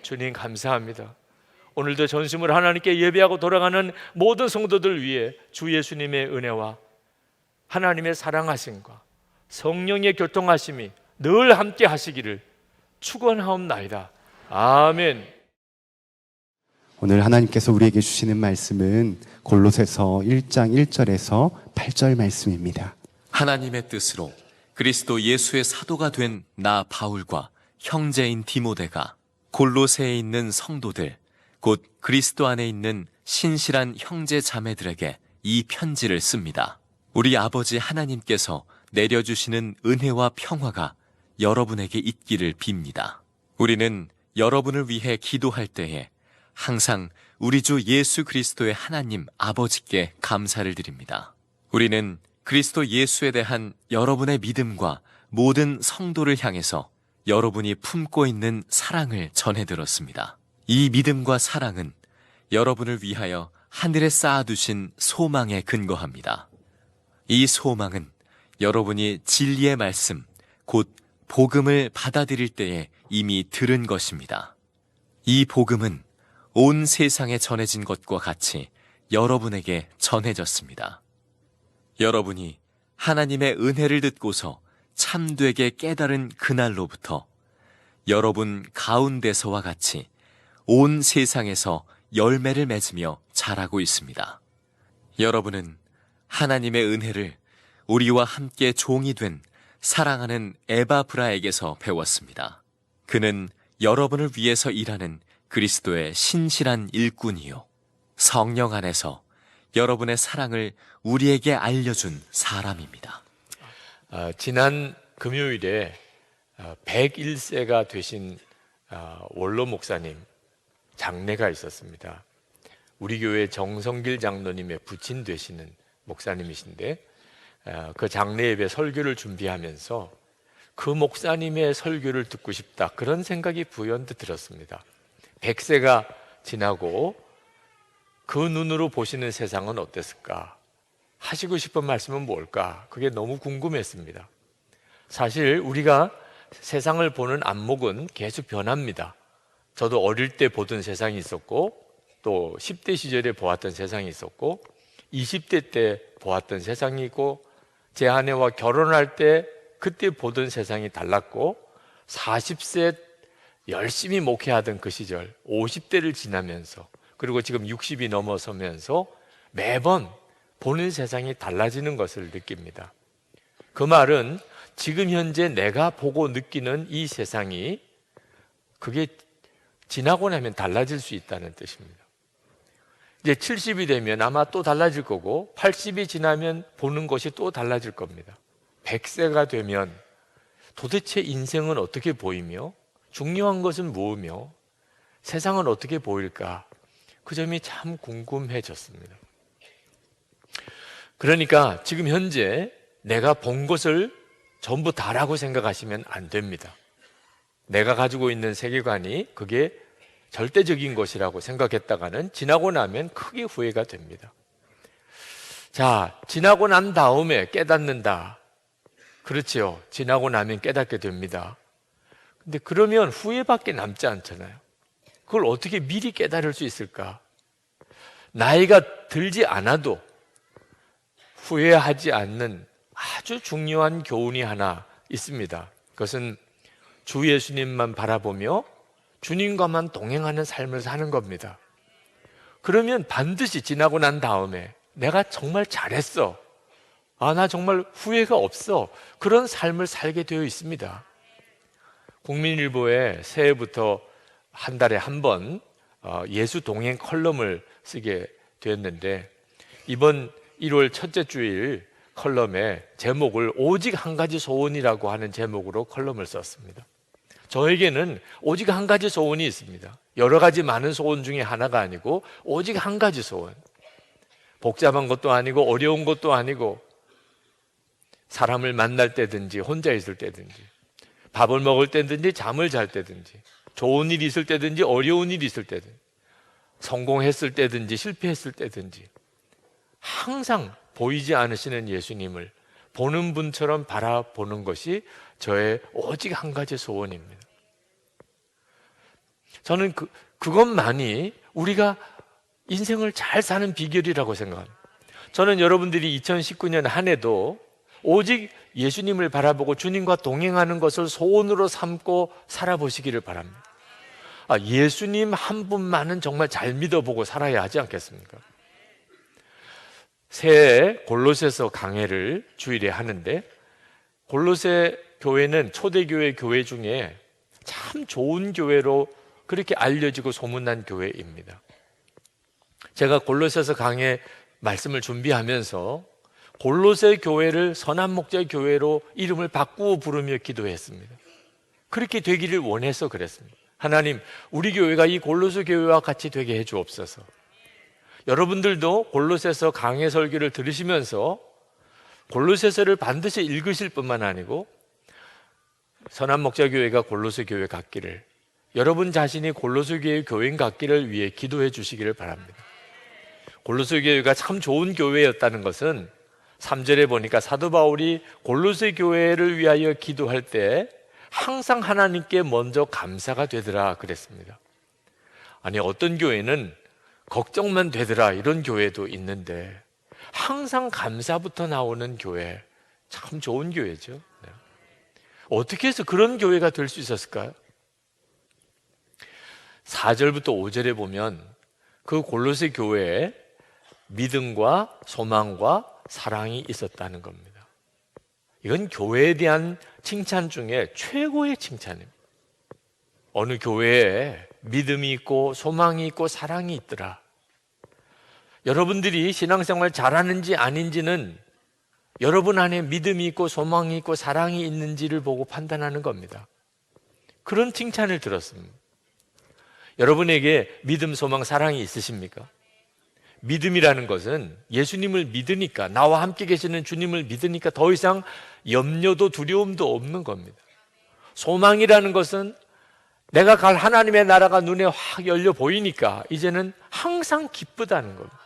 주님 감사합니다. 오늘도 전심으로 하나님께 예배하고 돌아가는 모든 성도들 위해 주 예수님의 은혜와 하나님의 사랑하심과 성령의 교통하심이 늘 함께 하시기를 축원하옵나이다. 아멘. 오늘 하나님께서 우리에게 주시는 말씀은 골로새서 1장 1절에서 8절 말씀입니다. 하나님의 뜻으로 그리스도 예수의 사도가 된 나 바울과 형제인 디모데가 골로새에 있는 성도들 곧 그리스도 안에 있는 신실한 형제 자매들에게 이 편지를 씁니다. 우리 아버지 하나님께서 내려주시는 은혜와 평화가 여러분에게 있기를 빕니다. 우리는 여러분을 위해 기도할 때에 항상 우리 주 예수 그리스도의 하나님 아버지께 감사를 드립니다. 우리는 그리스도 예수에 대한 여러분의 믿음과 모든 성도를 향해서 여러분이 품고 있는 사랑을 전해 들었습니다. 이 믿음과 사랑은 여러분을 위하여 하늘에 쌓아두신 소망에 근거합니다. 이 소망은 여러분이 진리의 말씀, 곧 복음을 받아들일 때에 이미 들은 것입니다. 이 복음은 온 세상에 전해진 것과 같이 여러분에게 전해졌습니다. 여러분이 하나님의 은혜를 듣고서 참되게 깨달은 그날로부터 여러분 가운데서와 같이 온 세상에서 열매를 맺으며 자라고 있습니다. 여러분은 하나님의 은혜를 우리와 함께 종이 된 사랑하는 에바브라에게서 배웠습니다. 그는 여러분을 위해서 일하는 그리스도의 신실한 일꾼이요, 성령 안에서 여러분의 사랑을 우리에게 알려준 사람입니다. 지난 금요일에 101세가 되신 원로 목사님 장례가 있었습니다. 우리 교회 정성길 장로님의 부친 되시는 목사님이신데, 그 장례 예배 설교를 준비하면서 그 목사님의 설교를 듣고 싶다, 그런 생각이 부연히 들었습니다. 100세가 지나고 그 눈으로 보시는 세상은 어땠을까? 하시고 싶은 말씀은 뭘까? 그게 너무 궁금했습니다. 사실 우리가 세상을 보는 안목은 계속 변합니다. 저도 어릴 때 보던 세상이 있었고, 또 10대 시절에 보았던 세상이 있었고, 20대 때 보았던 세상이 있고, 제 아내와 결혼할 때 그때 보던 세상이 달랐고, 40세 열심히 목회하던 그 시절, 50대를 지나면서, 그리고 지금 60이 넘어서면서 매번 보는 세상이 달라지는 것을 느낍니다. 그 말은 지금 현재 내가 보고 느끼는 이 세상이, 그게 지나고 나면 달라질 수 있다는 뜻입니다. 이제 70이 되면 아마 또 달라질 거고, 80이 지나면 보는 것이 또 달라질 겁니다. 100세가 되면 도대체 인생은 어떻게 보이며, 중요한 것은 무엇이며, 세상은 어떻게 보일까? 그 점이 참 궁금해졌습니다. 그러니까 지금 현재 내가 본 것을 전부 다라고 생각하시면 안 됩니다. 내가 가지고 있는 세계관이 그게 절대적인 것이라고 생각했다가는 지나고 나면 크게 후회가 됩니다. 자, 지나고 난 다음에 깨닫는다. 그렇지요. 지나고 나면 깨닫게 됩니다. 근데 그러면 후회밖에 남지 않잖아요. 그걸 어떻게 미리 깨달을 수 있을까? 나이가 들지 않아도 후회하지 않는 아주 중요한 교훈이 하나 있습니다. 그것은 주 예수님만 바라보며 주님과만 동행하는 삶을 사는 겁니다. 그러면 반드시 지나고 난 다음에 내가 정말 잘했어, 나 정말 후회가 없어, 그런 삶을 살게 되어 있습니다. 국민일보에 새해부터 한 달에 한 번 예수 동행 컬럼을 쓰게 되었는데, 이번 1월 첫째 주일 컬럼에 제목을 오직 한 가지 소원이라고 하는 제목으로 컬럼을 썼습니다. 저에게는 오직 한 가지 소원이 있습니다. 여러 가지 많은 소원 중에 하나가 아니고 오직 한 가지 소원. 복잡한 것도 아니고 어려운 것도 아니고, 사람을 만날 때든지 혼자 있을 때든지, 밥을 먹을 때든지 잠을 잘 때든지, 좋은 일이 있을 때든지 어려운 일이 있을 때든지, 성공했을 때든지 실패했을 때든지, 항상 보이지 않으시는 예수님을 보는 분처럼 바라보는 것이 저의 오직 한 가지 소원입니다. 저는 그것만이 우리가 인생을 잘 사는 비결이라고 생각합니다. 저는 여러분들이 2019년 한 해도 오직 예수님을 바라보고 주님과 동행하는 것을 소원으로 삼고 살아보시기를 바랍니다. 예수님 한 분만은 정말 잘 믿어보고 살아야 하지 않겠습니까? 새해 골로새서 강해를 주일에 하는데, 골로새 교회는 초대교회 교회 중에 참 좋은 교회로 그렇게 알려지고 소문난 교회입니다. 제가 골로새서 강해 말씀을 준비하면서 골로새 교회를 선한 목자 교회로 이름을 바꾸어 부르며 기도했습니다. 그렇게 되기를 원해서 그랬습니다. 하나님, 우리 교회가 이 골로새 교회와 같이 되게 해 주옵소서. 여러분들도 골로새서 강해 설교를 들으시면서 골로새서를 반드시 읽으실 뿐만 아니고 선한목자교회가 골로새 교회 같기를, 여러분 자신이 골로새 교회 교인 같기를 위해 기도해 주시기를 바랍니다. 골로새 교회가 참 좋은 교회였다는 것은 3절에 보니까 사도 바울이 골로새 교회를 위하여 기도할 때 항상 하나님께 먼저 감사가 되더라 그랬습니다. 아니, 어떤 교회는 걱정만 되더라 이런 교회도 있는데 항상 감사부터 나오는 교회, 참 좋은 교회죠. 네. 어떻게 해서 그런 교회가 될 수 있었을까요? 4절부터 5절에 보면 그 골로새 교회에 믿음과 소망과 사랑이 있었다는 겁니다. 이건 교회에 대한 칭찬 중에 최고의 칭찬입니다. 어느 교회에 믿음이 있고 소망이 있고 사랑이 있더라. 여러분들이 신앙생활 잘하는지 아닌지는 여러분 안에 믿음이 있고 소망이 있고 사랑이 있는지를 보고 판단하는 겁니다. 그런 칭찬을 들었습니다. 여러분에게 믿음, 소망, 사랑이 있으십니까? 믿음이라는 것은 예수님을 믿으니까, 나와 함께 계시는 주님을 믿으니까 더 이상 염려도 두려움도 없는 겁니다. 소망이라는 것은 내가 갈 하나님의 나라가 눈에 확 열려 보이니까 이제는 항상 기쁘다는 겁니다.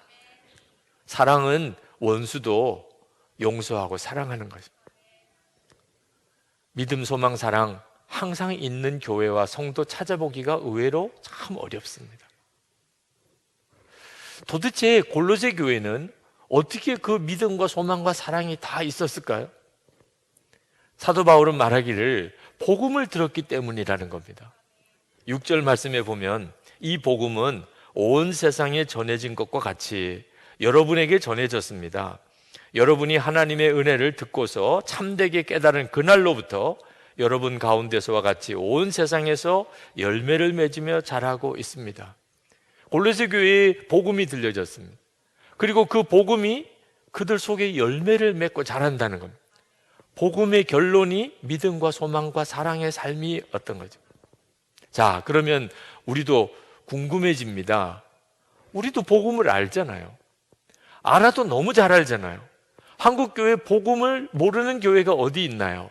사랑은 원수도 용서하고 사랑하는 것입니다. 믿음, 소망, 사랑 항상 있는 교회와 성도 찾아보기가 의외로 참 어렵습니다. 도대체 골로새 교회는 어떻게 그 믿음과 소망과 사랑이 다 있었을까요? 사도 바울은 말하기를 복음을 들었기 때문이라는 겁니다. 6절 말씀에 보면 이 복음은 온 세상에 전해진 것과 같이 여러분에게 전해졌습니다. 여러분이 하나님의 은혜를 듣고서 참되게 깨달은 그날로부터 여러분 가운데서와 같이 온 세상에서 열매를 맺으며 자라고 있습니다. 골로새 교회에 복음이 들려졌습니다. 그리고 그 복음이 그들 속에 열매를 맺고 자란다는 겁니다. 복음의 결론이 믿음과 소망과 사랑의 삶이었던 거죠. 자, 그러면 우리도 궁금해집니다. 우리도 복음을 알잖아요. 알아도 너무 잘 알잖아요. 한국교회 복음을 모르는 교회가 어디 있나요?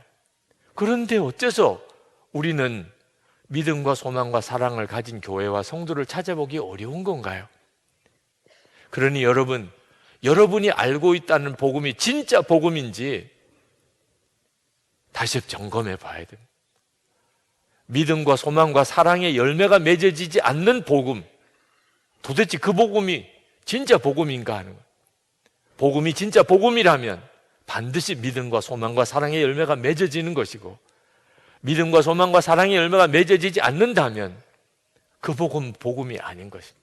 그런데 어째서 우리는 믿음과 소망과 사랑을 가진 교회와 성도를 찾아보기 어려운 건가요? 그러니 여러분이 알고 있다는 복음이 진짜 복음인지 다시 점검해 봐야 됩니다. 믿음과 소망과 사랑의 열매가 맺어지지 않는 복음, 도대체 그 복음이 진짜 복음인가 하는 거예요. 복음이 진짜 복음이라면 반드시 믿음과 소망과 사랑의 열매가 맺어지는 것이고, 믿음과 소망과 사랑의 열매가 맺어지지 않는다면 그 복음이 아닌 것입니다.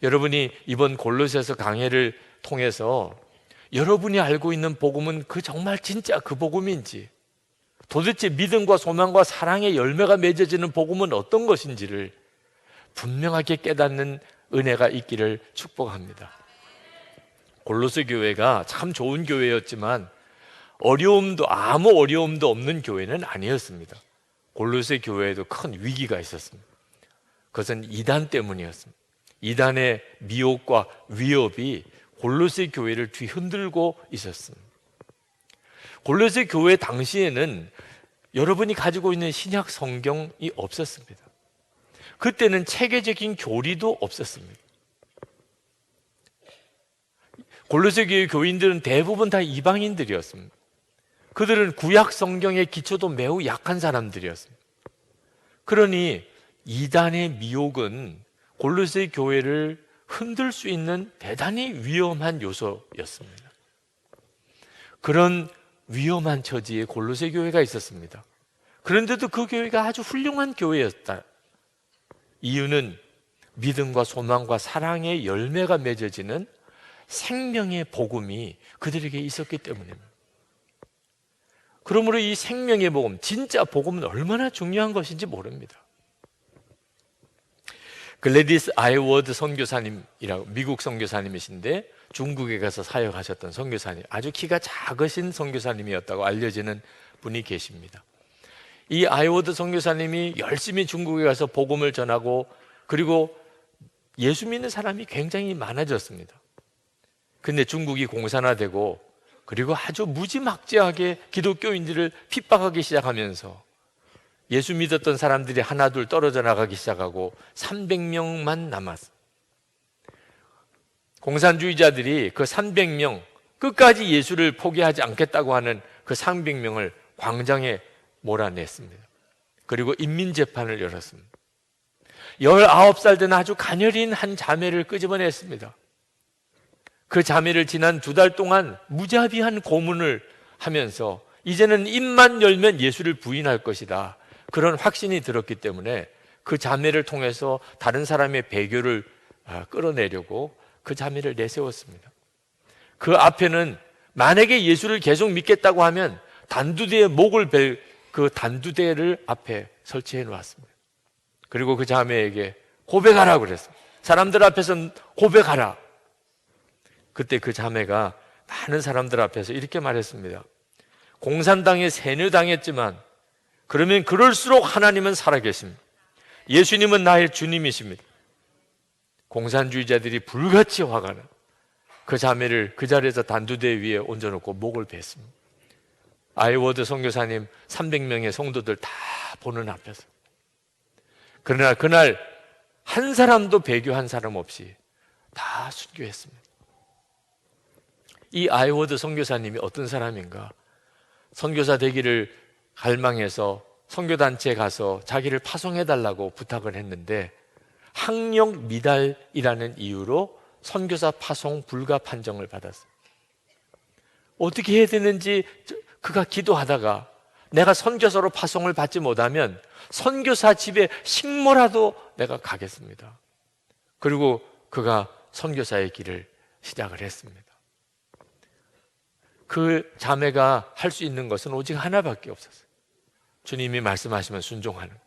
여러분이 이번 골로새서 강해를 통해서 여러분이 알고 있는 복음은 그 정말 진짜 그 복음인지, 도대체 믿음과 소망과 사랑의 열매가 맺어지는 복음은 어떤 것인지를 분명하게 깨닫는 은혜가 있기를 축복합니다. 골로새 교회가 참 좋은 교회였지만 아무 어려움도 없는 교회는 아니었습니다. 골로새 교회에도 큰 위기가 있었습니다. 그것은 이단 때문이었습니다. 이단의 미혹과 위협이 골로새 교회를 뒤흔들고 있었습니다. 골로새 교회 당시에는 여러분이 가지고 있는 신약 성경이 없었습니다. 그때는 체계적인 교리도 없었습니다. 골로새 교회 교인들은 대부분 다 이방인들이었습니다. 그들은 구약 성경의 기초도 매우 약한 사람들이었습니다. 그러니 이단의 미혹은 골로새 교회를 흔들 수 있는 대단히 위험한 요소였습니다. 그런 위험한 처지에 골로새 교회가 있었습니다. 그런데도 그 교회가 아주 훌륭한 교회였다. 이유는 믿음과 소망과 사랑의 열매가 맺어지는 생명의 복음이 그들에게 있었기 때문입니다. 그러므로 이 생명의 복음, 진짜 복음은 얼마나 중요한 것인지 모릅니다. 글래디스 아이워드 선교사님이라고, 미국 선교사님이신데 중국에 가서 사역하셨던 선교사님, 아주 키가 작으신 선교사님이었다고 알려지는 분이 계십니다. 이 아이워드 선교사님이 열심히 중국에 가서 복음을 전하고, 그리고 예수 믿는 사람이 굉장히 많아졌습니다. 근데 중국이 공산화되고 그리고 아주 무지막지하게 기독교인들을 핍박하기 시작하면서 예수 믿었던 사람들이 하나둘 떨어져 나가기 시작하고 300명만 남았어요. 공산주의자들이 그 300명, 끝까지 예수를 포기하지 않겠다고 하는 그 300명을 광장에 몰아냈습니다. 그리고 인민재판을 열었습니다. 19살 된 아주 가녀린 한 자매를 끄집어냈습니다. 그 자매를 지난 2달 동안 무자비한 고문을 하면서 이제는 입만 열면 예수를 부인할 것이다, 그런 확신이 들었기 때문에 그 자매를 통해서 다른 사람의 배교를 끌어내려고 그 자매를 내세웠습니다. 그 앞에는 만약에 예수를 계속 믿겠다고 하면 단두대에 목을 벨 그 단두대를 앞에 설치해 놓았습니다. 그리고 그 자매에게 고백하라고 그랬습니다. 사람들 앞에서 고백하라. 그때 그 자매가 많은 사람들 앞에서 이렇게 말했습니다. 공산당에 세뇌당했지만 그러면 그럴수록 하나님은 살아계십니다. 예수님은 나의 주님이십니다. 공산주의자들이 불같이 화가 나 그 자매를 그 자리에서 단두대 위에 얹어놓고 목을 뱄습니다. 아이워드 선교사님 300명의 성도들 다 보는 앞에서. 그러나 그날 한 사람도 배교한 사람 없이 다 순교했습니다. 이 아이워드 선교사님이 어떤 사람인가? 선교사 되기를 갈망해서 선교단체에 가서 자기를 파송해달라고 부탁을 했는데 학력 미달이라는 이유로 선교사 파송 불가 판정을 받았어요. 어떻게 해야 되는지 그가 기도하다가 내가 선교사로 파송을 받지 못하면 선교사 집에 식모라도 내가 가겠습니다. 그리고 그가 선교사의 길을 시작을 했습니다. 그 자매가 할 수 있는 것은 오직 하나밖에 없었어요. 주님이 말씀하시면 순종하는 것.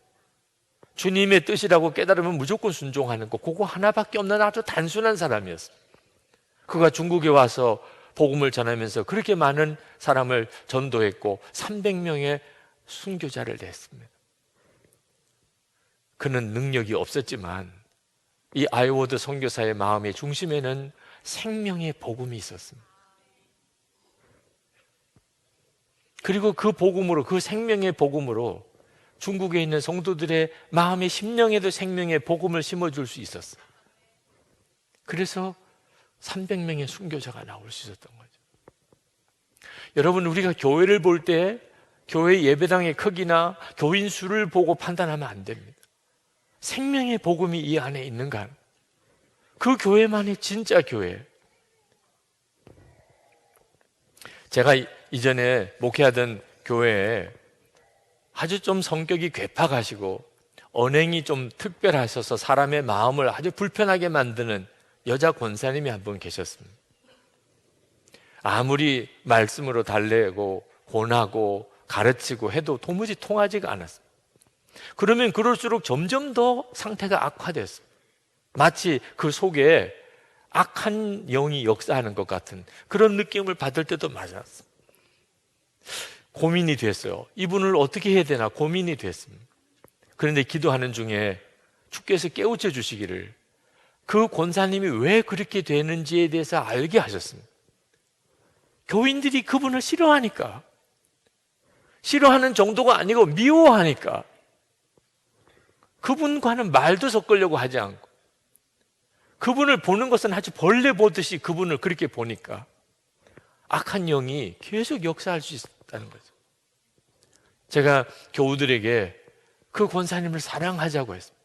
주님의 뜻이라고 깨달으면 무조건 순종하는 것, 그거 하나밖에 없는 아주 단순한 사람이었어요. 그가 중국에 와서 복음을 전하면서 그렇게 많은 사람을 전도했고 300명의 순교자를 냈습니다. 그는 능력이 없었지만 이 아이워드 선교사의 마음의 중심에는 생명의 복음이 있었습니다. 그리고 그 복음으로, 그 생명의 복음으로 중국에 있는 성도들의 마음의 심령에도 생명의 복음을 심어줄 수 있었어요. 그래서 300명의 순교자가 나올 수 있었던 거죠. 여러분, 우리가 교회를 볼 때 교회 예배당의 크기나 교인 수를 보고 판단하면 안 됩니다. 생명의 복음이 이 안에 있는가? 그 교회만이 진짜 교회. 제가 이전에 목회하던 교회에 아주 좀 성격이 괴팍하시고 언행이 좀 특별하셔서 사람의 마음을 아주 불편하게 만드는 여자 권사님이 한 분 계셨습니다. 아무리 말씀으로 달래고 권하고 가르치고 해도 도무지 통하지가 않았어요. 그러면 그럴수록 점점 더 상태가 악화됐어요. 마치 그 속에 악한 영이 역사하는 것 같은 그런 느낌을 받을 때도 많았어요. 고민이 됐어요. 이분을 어떻게 해야 되나 고민이 됐습니다. 그런데 기도하는 중에 주께서 깨우쳐 주시기를 그 권사님이 왜 그렇게 되는지에 대해서 알게 하셨습니다. 교인들이 그분을 싫어하니까, 싫어하는 정도가 아니고 미워하니까, 그분과는 말도 섞으려고 하지 않고 그분을 보는 것은 아주 벌레 보듯이 그분을 그렇게 보니까 악한 영이 계속 역사할 수 있다는 거죠. 제가 교우들에게 그 권사님을 사랑하자고 했습니다.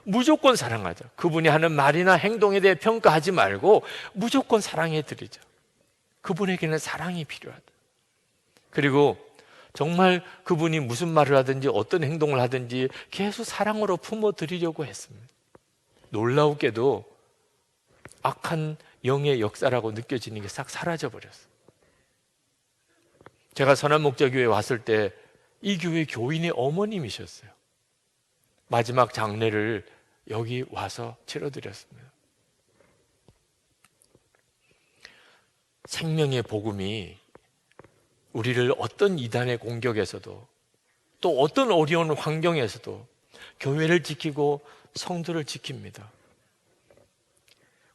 무조건 사랑하자. 그분이 하는 말이나 행동에 대해 평가하지 말고 무조건 사랑해 드리자. 그분에게는 사랑이 필요하다. 그리고 정말 그분이 무슨 말을 하든지 어떤 행동을 하든지 계속 사랑으로 품어드리려고 했습니다. 놀라우게도 악한 영의 역사라고 느껴지는 게 싹 사라져버렸어요. 제가 선한목자교회에 왔을 때 이 교회 교인의 어머님이셨어요. 마지막 장례를 여기 와서 치러드렸습니다. 생명의 복음이 우리를 어떤 이단의 공격에서도 또 어떤 어려운 환경에서도 교회를 지키고 성도를 지킵니다.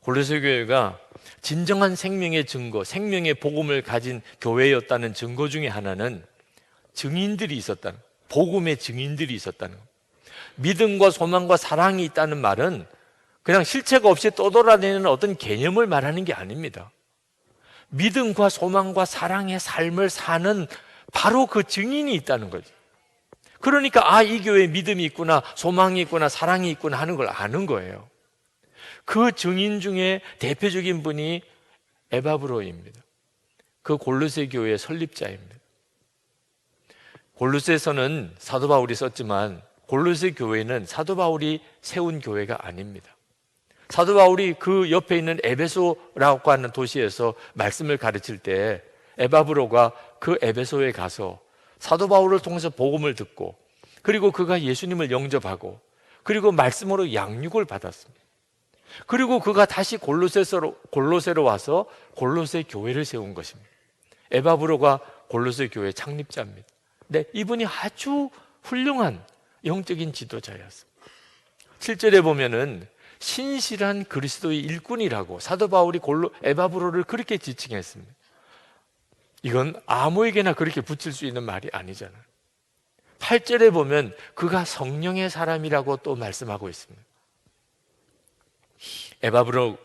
골로새 교회가 진정한 생명의 증거, 생명의 복음을 가진 교회였다는 증거 중에 하나는 증인들이 있었다는, 복음의 증인들이 있었다는 것. 믿음과 소망과 사랑이 있다는 말은 그냥 실체가 없이 떠돌아다니는 어떤 개념을 말하는 게 아닙니다. 믿음과 소망과 사랑의 삶을 사는 바로 그 증인이 있다는 거죠. 그러니까 이 교회에 믿음이 있구나, 소망이 있구나, 사랑이 있구나 하는 걸 아는 거예요. 그 증인 중에 대표적인 분이 에바브로입니다. 그 골로새 교회의 설립자입니다. 골로새서는 사도 바울이 썼지만 골로새 교회는 사도 바울이 세운 교회가 아닙니다. 사도 바울이 그 옆에 있는 에베소라고 하는 도시에서 말씀을 가르칠 때 에바브로가 그 에베소에 가서 사도 바울을 통해서 복음을 듣고, 그리고 그가 예수님을 영접하고, 그리고 말씀으로 양육을 받았습니다. 그리고 그가 다시 골로새로 와서 골로새 교회를 세운 것입니다. 에바브로가 골로새 교회 창립자입니다. 네, 이분이 아주 훌륭한 영적인 지도자였습니다. 7절에 보면은 신실한 그리스도의 일꾼이라고 사도 바울이 에바브로를 그렇게 지칭했습니다. 이건 아무에게나 그렇게 붙일 수 있는 말이 아니잖아요. 8절에 보면 그가 성령의 사람이라고 또 말씀하고 있습니다. 에바브로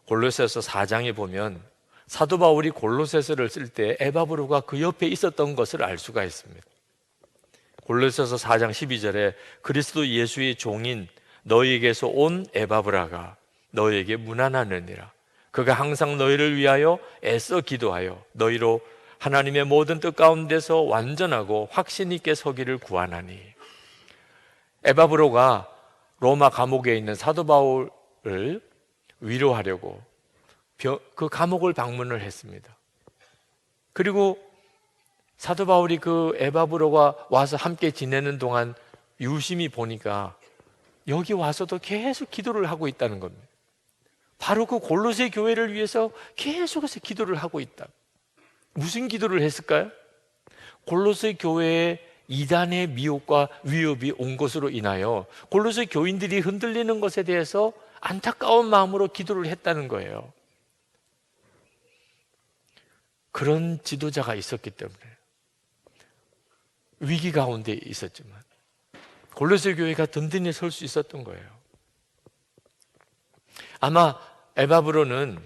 골로새서 4장에 보면 사도 바울이 골로새서를 쓸 때 에바브로가 그 옆에 있었던 것을 알 수가 있습니다. 골로새서 4장 12절에 그리스도 예수의 종인 너희에게서 온 에바브라가 너희에게 문안하느니라. 그가 항상 너희를 위하여 애써 기도하여 너희로 하나님의 모든 뜻 가운데서 완전하고 확신 있게 서기를 구하나니. 에바브로가 로마 감옥에 있는 사도 바울을 위로하려고 그 감옥을 방문을 했습니다. 그리고 사도 바울이 그 에바브로가 와서 함께 지내는 동안 유심히 보니까 여기 와서도 계속 기도를 하고 있다는 겁니다. 바로 그 골로새 교회를 위해서 계속해서 기도를 하고 있다. 무슨 기도를 했을까요? 골로새 교회에 이단의 미혹과 위협이 온 것으로 인하여 골로새 교인들이 흔들리는 것에 대해서 안타까운 마음으로 기도를 했다는 거예요. 그런 지도자가 있었기 때문에 위기 가운데 있었지만 골로새 교회가 든든히 설 수 있었던 거예요. 아마 에바브로는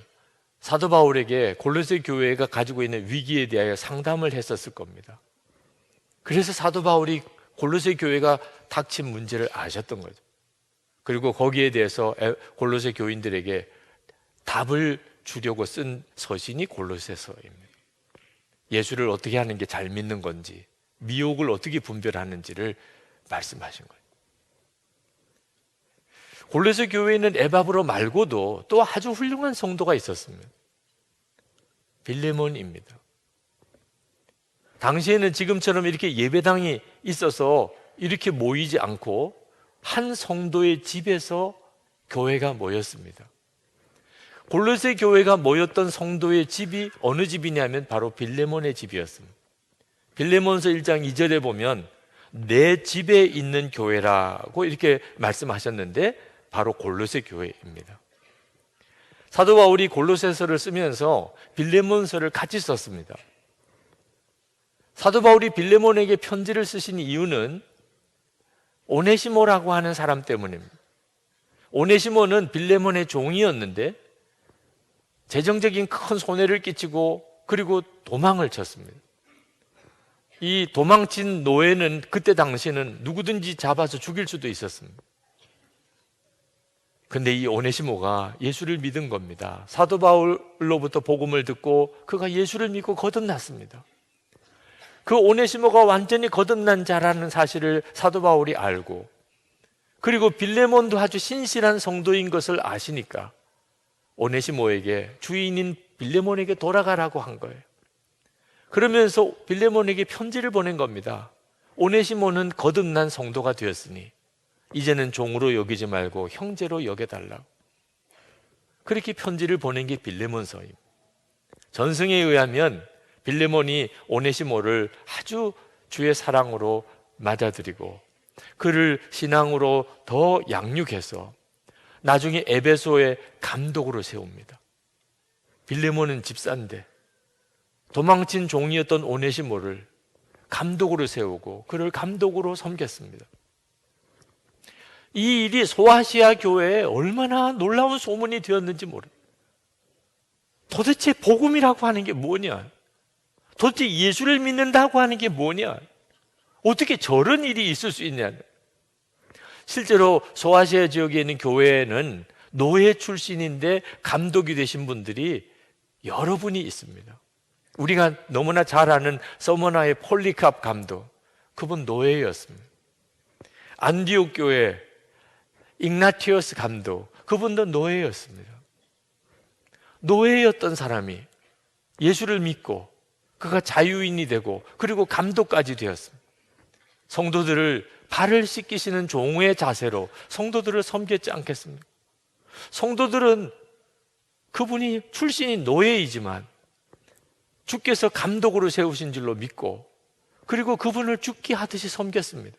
사도 바울에게 골로새 교회가 가지고 있는 위기에 대하여 상담을 했었을 겁니다. 그래서 사도 바울이 골로새 교회가 닥친 문제를 아셨던 거죠. 그리고 거기에 대해서 골로새 교인들에게 답을 주려고 쓴 서신이 골로새서입니다. 예수를 어떻게 하는 게 잘 믿는 건지, 미혹을 어떻게 분별하는지를 말씀하신 거예요. 골로새 교회에는 에바브로 말고도 또 아주 훌륭한 성도가 있었습니다. 빌레몬입니다. 당시에는 지금처럼 이렇게 예배당이 있어서 이렇게 모이지 않고 한 성도의 집에서 교회가 모였습니다. 골로새 교회가 모였던 성도의 집이 어느 집이냐면 바로 빌레몬의 집이었습니다. 빌레몬서 1장 2절에 보면 내 집에 있는 교회라고 이렇게 말씀하셨는데 바로 골로새 교회입니다. 사도 바울이 골로새서를 쓰면서 빌레몬서를 같이 썼습니다. 사도 바울이 빌레몬에게 편지를 쓰신 이유는 오네시모라고 하는 사람 때문입니다. 오네시모는 빌레몬의 종이었는데 재정적인 큰 손해를 끼치고 그리고 도망을 쳤습니다. 이 도망친 노예는 그때 당시에는 누구든지 잡아서 죽일 수도 있었습니다. 근데 이 오네시모가 예수를 믿은 겁니다. 사도 바울로부터 복음을 듣고 그가 예수를 믿고 거듭났습니다. 그 오네시모가 완전히 거듭난 자라는 사실을 사도 바울이 알고, 그리고 빌레몬도 아주 신실한 성도인 것을 아시니까 오네시모에게, 주인인 빌레몬에게 돌아가라고 한 거예요. 그러면서 빌레몬에게 편지를 보낸 겁니다. 오네시모는 거듭난 성도가 되었으니 이제는 종으로 여기지 말고 형제로 여겨달라고. 그렇게 편지를 보낸 게 빌레몬서입니다. 전승에 의하면 빌레몬이 오네시모를 아주 주의 사랑으로 맞아들이고 그를 신앙으로 더 양육해서 나중에 에베소에 감독으로 세웁니다. 빌레몬은 집사인데 도망친 종이었던 오네시모를 감독으로 세우고 그를 감독으로 섬겼습니다. 이 일이 소아시아 교회에 얼마나 놀라운 소문이 되었는지 모릅니다. 도대체 복음이라고 하는 게 뭐냐? 도대체 예수를 믿는다고 하는 게 뭐냐? 어떻게 저런 일이 있을 수 있냐? 실제로 소아시아 지역에 있는 교회에는 노예 출신인데 감독이 되신 분들이 여러 분이 있습니다. 우리가 너무나 잘 아는 서머나의 폴리캅 감독, 그분 노예였습니다. 안디옥 교회 igna티오스 감독, 그분도 노예였습니다. 노예였던 사람이 예수를 믿고 그가 자유인이 되고 그리고 감독까지 되었습니다. 성도들을 발을 씻기시는 종의 자세로 성도들을 섬겼지 않겠습니까? 성도들은 그분이 출신이 노예이지만 주께서 감독으로 세우신 줄로 믿고 그리고 그분을 죽게 하듯이 섬겼습니다.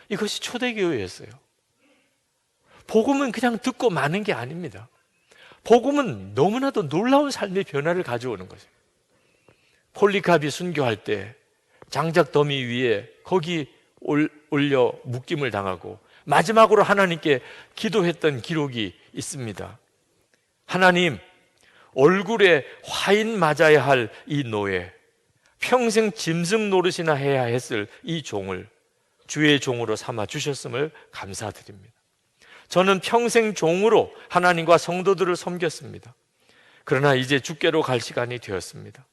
이것이 초대교회였어요. 복음은 그냥 듣고 마는 게 아닙니다. 복음은 너무나도 놀라운 삶의 변화를 가져오는 것입니다. 폴리캅이 순교할 때 장작 더미 위에 거기 올려 묶임을 당하고 마지막으로 하나님께 기도했던 기록이 있습니다. 하나님, 얼굴에 화인 맞아야 할 이 노예, 평생 짐승 노릇이나 해야 했을 이 종을 주의 종으로 삼아 주셨음을 감사드립니다. 저는 평생 종으로 하나님과 성도들을 섬겼습니다. 그러나 이제 주께로 갈 시간이 되었습니다.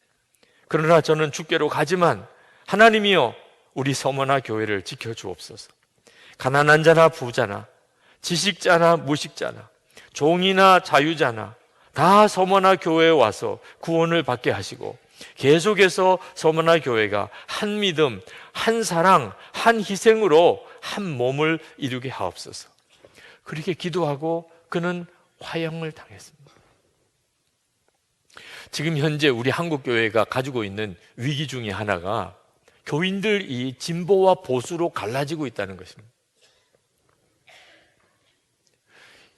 그러나 저는 주께로 가지만 하나님이여 우리 서머나 교회를 지켜주옵소서. 가난한 자나 부자나 지식자나 무식자나 종이나 자유자나 다 서머나 교회에 와서 구원을 받게 하시고 계속해서 서머나 교회가 한 믿음, 한 사랑, 한 희생으로 한 몸을 이루게 하옵소서. 그렇게 기도하고 그는 화형을 당했습니다. 지금 현재 우리 한국교회가 가지고 있는 위기 중에 하나가 교인들이 진보와 보수로 갈라지고 있다는 것입니다.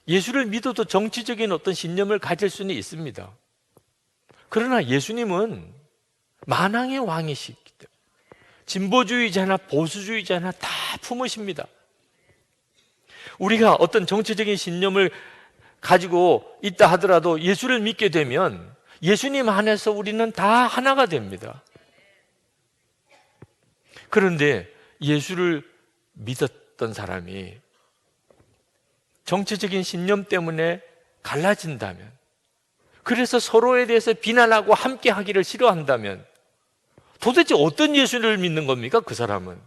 예수를 믿어도 정치적인 어떤 신념을 가질 수는 있습니다. 그러나 예수님은 만왕의 왕이시기 때문에 진보주의자나 보수주의자나 다 품으십니다. 우리가 어떤 정치적인 신념을 가지고 있다 하더라도 예수를 믿게 되면 예수님 안에서 우리는 다 하나가 됩니다. 그런데 예수를 믿었던 사람이 정치적인 신념 때문에 갈라진다면, 그래서 서로에 대해서 비난하고 함께 하기를 싫어한다면 도대체 어떤 예수를 믿는 겁니까? 그 사람은.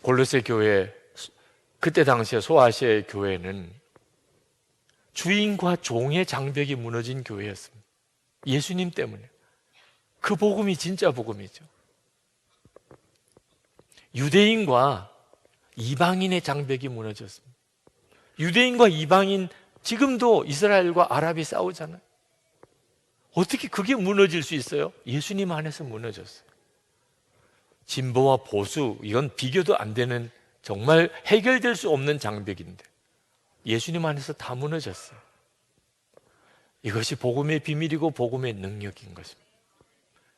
골로새 교회, 그때 당시에 소아시아의 교회는 주인과 종의 장벽이 무너진 교회였습니다. 예수님 때문에. 그 복음이 진짜 복음이죠. 유대인과 이방인의 장벽이 무너졌습니다. 유대인과 이방인, 지금도 이스라엘과 아랍이 싸우잖아요. 어떻게 그게 무너질 수 있어요? 예수님 안에서 무너졌어요. 진보와 보수, 이건 비교도 안 되는, 정말 해결될 수 없는 장벽인데 예수님 안에서 다 무너졌어요. 이것이 복음의 비밀이고 복음의 능력인 것입니다.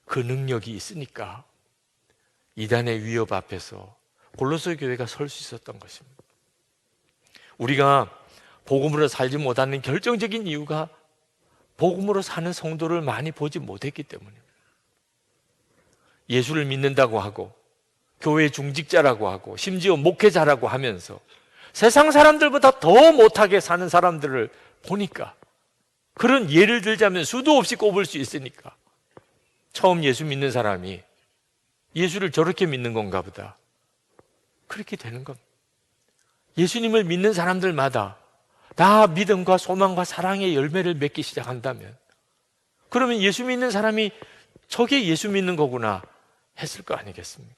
그 능력이 있으니까 이단의 위협 앞에서 골로새 교회가 설 수 있었던 것입니다. 우리가 복음으로 살지 못하는 결정적인 이유가 복음으로 사는 성도를 많이 보지 못했기 때문입니다. 예수를 믿는다고 하고 교회 중직자라고 하고 심지어 목회자라고 하면서 세상 사람들보다 더 못하게 사는 사람들을 보니까, 그런 예를 들자면 수도 없이 꼽을 수 있으니까 처음 예수 믿는 사람이 예수를 저렇게 믿는 건가 보다, 그렇게 되는 겁니다. 예수님을 믿는 사람들마다 다 믿음과 소망과 사랑의 열매를 맺기 시작한다면, 그러면 예수 믿는 사람이 저게 예수 믿는 거구나 했을 거 아니겠습니까?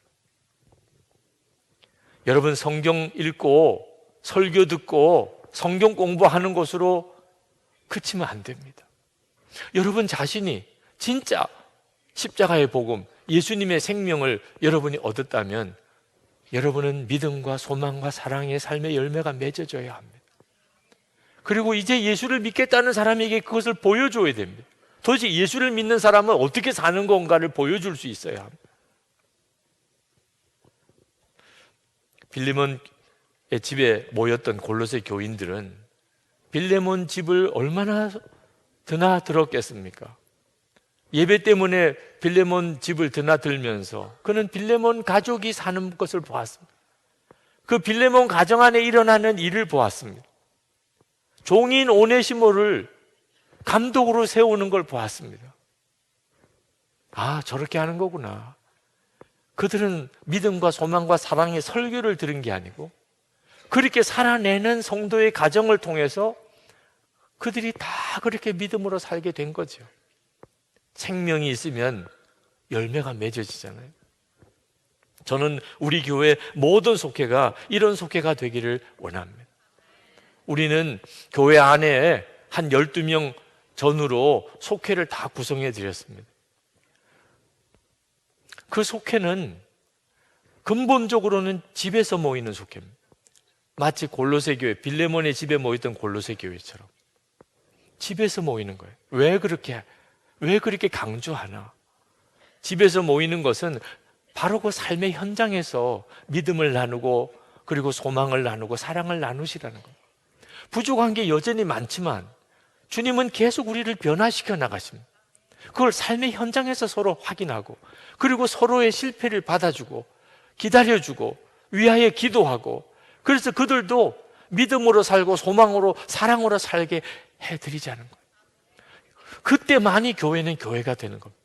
여러분, 성경 읽고 설교 듣고 성경 공부하는 것으로 그치면 안 됩니다. 여러분 자신이 진짜 십자가의 복음, 예수님의 생명을 여러분이 얻었다면 여러분은 믿음과 소망과 사랑의 삶의 열매가 맺어져야 합니다. 그리고 이제 예수를 믿겠다는 사람에게 그것을 보여줘야 됩니다. 도대체 예수를 믿는 사람은 어떻게 사는 건가를 보여줄 수 있어야 합니다. 빌레몬의 집에 모였던 골로새 교인들은 빌레몬 집을 얼마나 드나들었겠습니까? 예배 때문에 빌레몬 집을 드나들면서 그는 빌레몬 가족이 사는 것을 보았습니다. 그 빌레몬 가정 안에 일어나는 일을 보았습니다. 종인 오네시모를 감독으로 세우는 걸 보았습니다. 아, 저렇게 하는 거구나. 그들은 믿음과 소망과 사랑의 설교를 들은 게 아니고 그렇게 살아내는 성도의 가정을 통해서 그들이 다 그렇게 믿음으로 살게 된 거죠. 생명이 있으면 열매가 맺어지잖아요. 저는 우리 교회 모든 속회가 이런 속회가 되기를 원합니다. 우리는 교회 안에 한 12명 전후로 속회를 다 구성해 드렸습니다. 그 속회는 근본적으로는 집에서 모이는 속회입니다. 마치 골로새 교회, 빌레몬의 집에 모였던 골로새 교회처럼 집에서 모이는 거예요. 왜 그렇게 강조하나? 집에서 모이는 것은 바로 그 삶의 현장에서 믿음을 나누고 그리고 소망을 나누고 사랑을 나누시라는 겁니다. 부족한 게 여전히 많지만 주님은 계속 우리를 변화시켜 나가십니다. 그걸 삶의 현장에서 서로 확인하고 그리고 서로의 실패를 받아주고 기다려주고 위하여 기도하고 그래서 그들도 믿음으로 살고 소망으로 사랑으로 살게 해드리자는 거예요. 그때만이 교회는 교회가 되는 겁니다.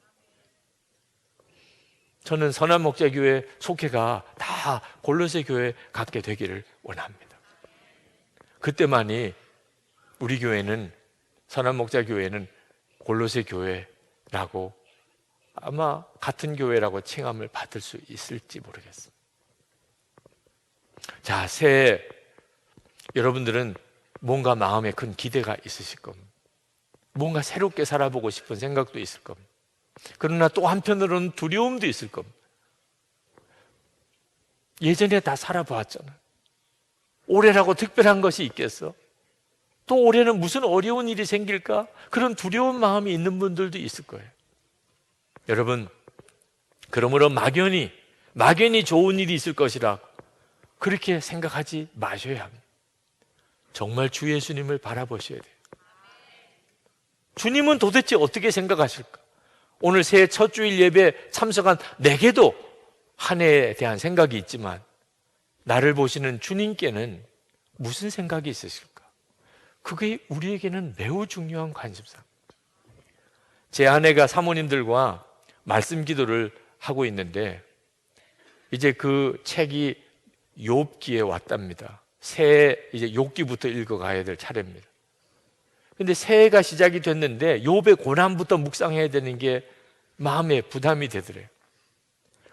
저는 선한목자교회 속회가 다 골로새 교회 갖게 되기를 원합니다. 그때만이 우리 교회는 선한목자교회는 골로새 교회라고 아마 같은 교회라고 칭함을 받을 수 있을지 모르겠습니다. 자, 새해 여러분들은 뭔가 마음에 큰 기대가 있으실 겁니다. 뭔가 새롭게 살아보고 싶은 생각도 있을 겁니다. 그러나 또 한편으로는 두려움도 있을 겁니다. 예전에 다 살아보았잖아요. 올해라고 특별한 것이 있겠어? 또 올해는 무슨 어려운 일이 생길까? 그런 두려운 마음이 있는 분들도 있을 거예요. 여러분, 그러므로 막연히 좋은 일이 있을 것이라 그렇게 생각하지 마셔야 합니다. 정말 주 예수님을 바라보셔야 돼요. 주님은 도대체 어떻게 생각하실까? 오늘 새해 첫 주일 예배 참석한 내게도 한 해에 대한 생각이 있지만 나를 보시는 주님께는 무슨 생각이 있으실까? 그게 우리에게는 매우 중요한 관심사입니다. 제 아내가 사모님들과 말씀 기도를 하고 있는데 이제 그 책이 욥기에 왔답니다. 새해 이제 욥기부터 읽어가야 될 차례입니다. 근데 새해가 시작이 됐는데 욥의 고난부터 묵상해야 되는 게 마음에 부담이 되더래요.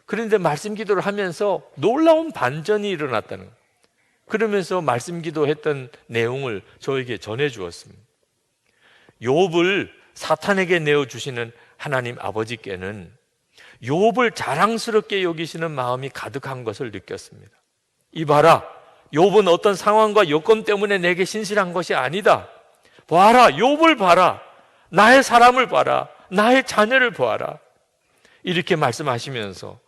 그런데 말씀 기도를 하면서 놀라운 반전이 일어났다는 거예요. 그러면서 말씀 기도했던 내용을 저에게 전해 주었습니다. 욥을 사탄에게 내어주시는 하나님 아버지께는 욥을 자랑스럽게 여기시는 마음이 가득한 것을 느꼈습니다. 이봐라, 욥은 어떤 상황과 여건 때문에 내게 신실한 것이 아니다. 봐라, 욥을 봐라. 나의 사람을 봐라. 나의 자녀를 보아라. 이렇게 말씀하시면서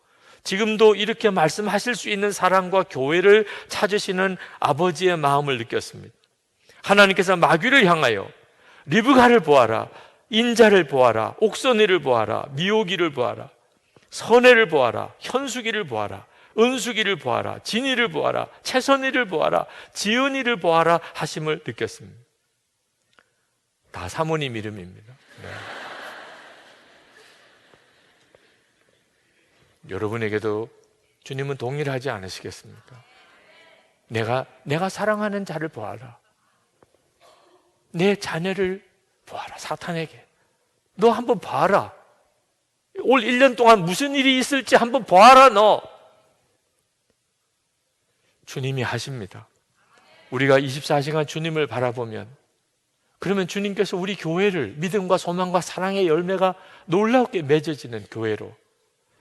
지금도 이렇게 말씀하실 수 있는 사랑과 교회를 찾으시는 아버지의 마음을 느꼈습니다. 하나님께서 마귀를 향하여 리브가를 보아라, 인자를 보아라, 옥선이를 보아라, 미오기를 보아라, 선혜를 보아라, 현수기를 보아라, 은수기를 보아라, 진이를 보아라, 채선이를 보아라, 지은이를 보아라 하심을 느꼈습니다. 다 사모님 이름입니다. 네. 여러분에게도 주님은 동일하지 않으시겠습니까? 내가 사랑하는 자를 보아라. 내 자녀를 보아라. 사탄에게 너 한번 봐라. 올 1년 동안 무슨 일이 있을지 한번 봐라. 너 주님이 하십니다. 우리가 24시간 주님을 바라보면 그러면 주님께서 우리 교회를 믿음과 소망과 사랑의 열매가 놀랍게 맺어지는 교회로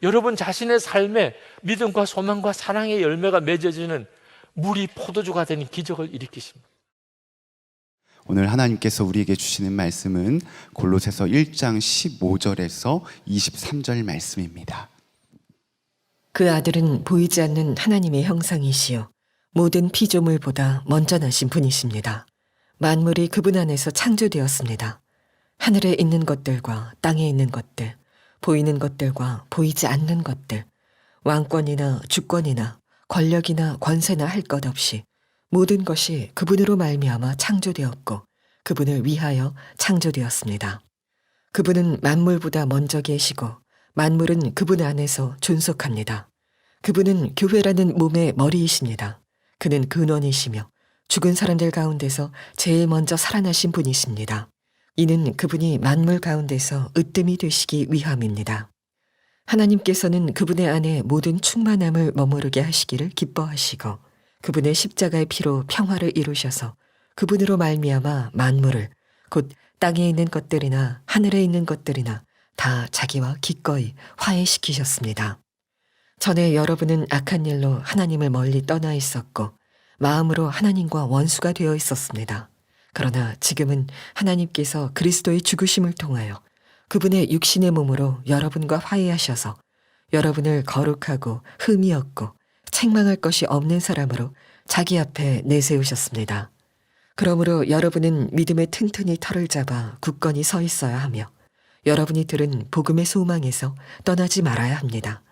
여러분 자신의 삶에 믿음과 소망과 사랑의 열매가 맺어지는 물이 포도주가 되는 기적을 일으키십니다. 오늘 하나님께서 우리에게 주시는 말씀은 골로새서 1장 15절에서 23절 말씀입니다. 그 아들은 보이지 않는 하나님의 형상이시요 모든 피조물보다 먼저 나신 분이십니다. 만물이 그분 안에서 창조되었습니다. 하늘에 있는 것들과 땅에 있는 것들, 보이는 것들과 보이지 않는 것들, 왕권이나 주권이나 권력이나 권세나 할 것 없이 모든 것이 그분으로 말미암아 창조되었고 그분을 위하여 창조되었습니다. 그분은 만물보다 먼저 계시고 만물은 그분 안에서 존속합니다. 그분은 교회라는 몸의 머리이십니다. 그는 근원이시며 죽은 사람들 가운데서 제일 먼저 살아나신 분이십니다. 이는 그분이 만물 가운데서 으뜸이 되시기 위함입니다. 하나님께서는 그분의 안에 모든 충만함을 머무르게 하시기를 기뻐하시고 그분의 십자가의 피로 평화를 이루셔서 그분으로 말미암아 만물을 곧 땅에 있는 것들이나 하늘에 있는 것들이나 다 자기와 기꺼이 화해시키셨습니다. 전에 여러분은 악한 일로 하나님을 멀리 떠나 있었고 마음으로 하나님과 원수가 되어 있었습니다. 그러나 지금은 하나님께서 그리스도의 죽으심을 통하여 그분의 육신의 몸으로 여러분과 화해하셔서 여러분을 거룩하고 흠이 없고 책망할 것이 없는 사람으로 자기 앞에 내세우셨습니다. 그러므로 여러분은 믿음의 튼튼히 털을 잡아 굳건히 서 있어야 하며 여러분이 들은 복음의 소망에서 떠나지 말아야 합니다.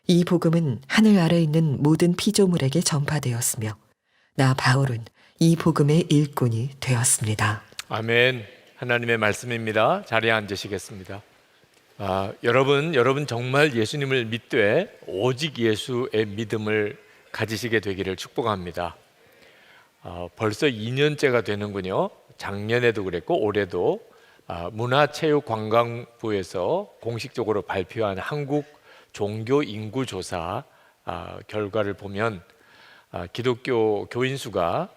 이 복음은 하늘 아래 있는 모든 피조물에게 전파되었으며 나 바울은 이 복음의 일꾼이 되었습니다. 아멘. 하나님의 말씀입니다. 자리에 앉으시겠습니다. 여러분 정말 예수님을 믿되 오직 예수의 믿음을 가지시게 되기를 축복합니다. 벌써 2년째가 되는군요. 작년에도 그랬고 올해도 문화체육관광부에서 공식적으로 발표한 한국 종교 인구 조사 결과를 보면 기독교 교인 수가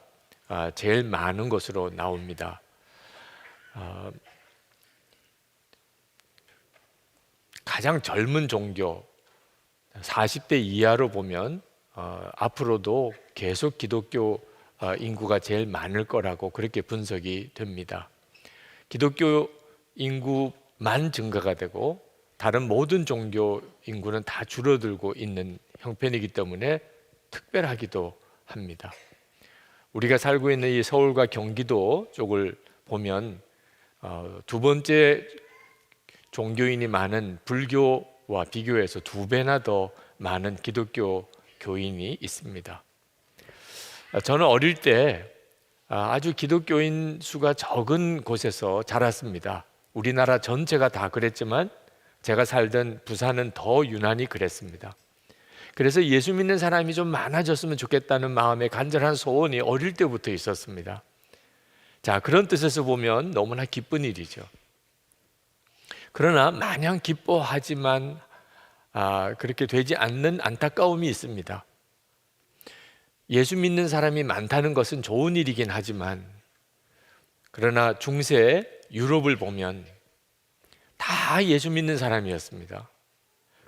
제일 많은 것으로 나옵니다. 가장 젊은 종교 40대 이하로 보면 앞으로도 계속 기독교 인구가 제일 많을 거라고 그렇게 분석이 됩니다. 기독교 인구만 증가가 되고 다른 모든 종교 인구는 다 줄어들고 있는 형편이기 때문에 특별하기도 합니다. 우리가 살고 있는 이 서울과 경기도 쪽을 보면 두 번째 종교인이 많은 불교와 비교해서 2배나 더 많은 기독교 교인이 있습니다. 저는 어릴 때 아주 기독교인 수가 적은 곳에서 자랐습니다. 우리나라 전체가 다 그랬지만 제가 살던 부산은 더 유난히 그랬습니다. 그래서 예수 믿는 사람이 좀 많아졌으면 좋겠다는 마음의 간절한 소원이 어릴 때부터 있었습니다. 자, 그런 뜻에서 보면 너무나 기쁜 일이죠. 그러나 마냥 기뻐하지만 그렇게 되지 않는 안타까움이 있습니다. 예수 믿는 사람이 많다는 것은 좋은 일이긴 하지만 그러나 중세 유럽을 보면 다 예수 믿는 사람이었습니다.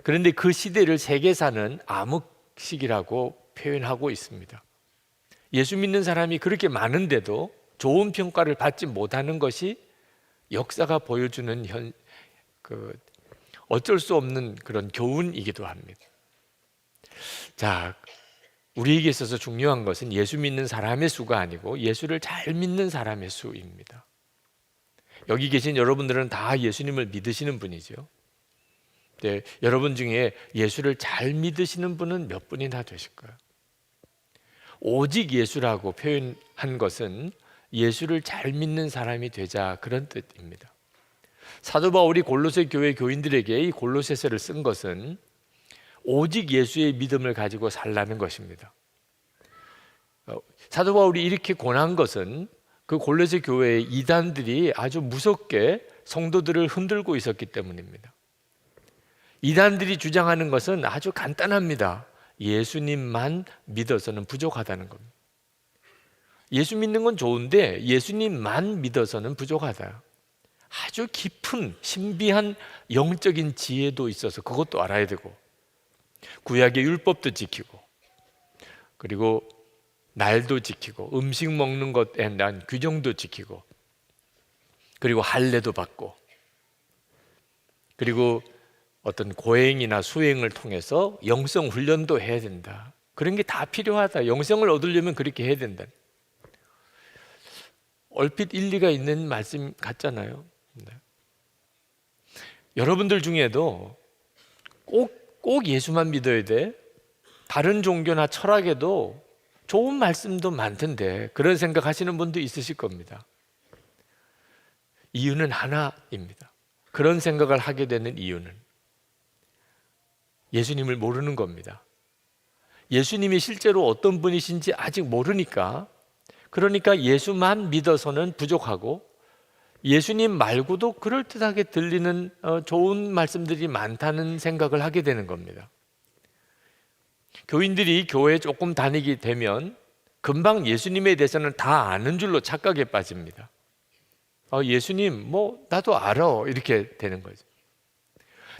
그런데 그 시대를 세계사는 암흑시기라고 표현하고 있습니다. 예수 믿는 사람이 그렇게 많은데도 좋은 평가를 받지 못하는 것이 역사가 보여주는 어쩔 수 없는 그런 교훈이기도 합니다. 자, 우리에게 있어서 중요한 것은 예수 믿는 사람의 수가 아니고 예수를 잘 믿는 사람의 수입니다. 여기 계신 여러분들은 다 예수님을 믿으시는 분이죠. 네, 여러분 중에 예수를 잘 믿으시는 분은 몇 분이나 되실까요? 오직 예수라고 표현한 것은 예수를 잘 믿는 사람이 되자 그런 뜻입니다. 사도 바울이 골로새 교회 교인들에게 이 골로새서를 쓴 것은 오직 예수의 믿음을 가지고 살라는 것입니다. 사도 바울이 이렇게 권한 것은 그 골로새 교회의 이단들이 아주 무섭게 성도들을 흔들고 있었기 때문입니다. 이단들이 주장하는 것은 아주 간단합니다. 예수님만 믿어서는 부족하다는 겁니다. 예수 믿는 건 좋은데 예수님만 믿어서는 부족하다. 아주 깊은 신비한 영적인 지혜도 있어서 그것도 알아야 되고 구약의 율법도 지키고, 그리고 날도 지키고, 음식 먹는 것에 대한 규정도 지키고, 그리고 할례도 받고, 그리고 어떤 고행이나 수행을 통해서 영성 훈련도 해야 된다. 그런 게 다 필요하다. 영성을 얻으려면 그렇게 해야 된다. 얼핏 일리가 있는 말씀 같잖아요. 네. 여러분들 중에도 꼭 예수만 믿어야 돼. 다른 종교나 철학에도 좋은 말씀도 많던데 그런 생각하시는 분도 있으실 겁니다. 이유는 하나입니다. 그런 생각을 하게 되는 이유는 예수님을 모르는 겁니다. 예수님이 실제로 어떤 분이신지 아직 모르니까, 그러니까 예수만 믿어서는 부족하고 예수님 말고도 그럴듯하게 들리는 좋은 말씀들이 많다는 생각을 하게 되는 겁니다. 교인들이 교회에 조금 다니게 되면 금방 예수님에 대해서는 다 아는 줄로 착각에 빠집니다. 예수님 나도 알아, 이렇게 되는 거죠.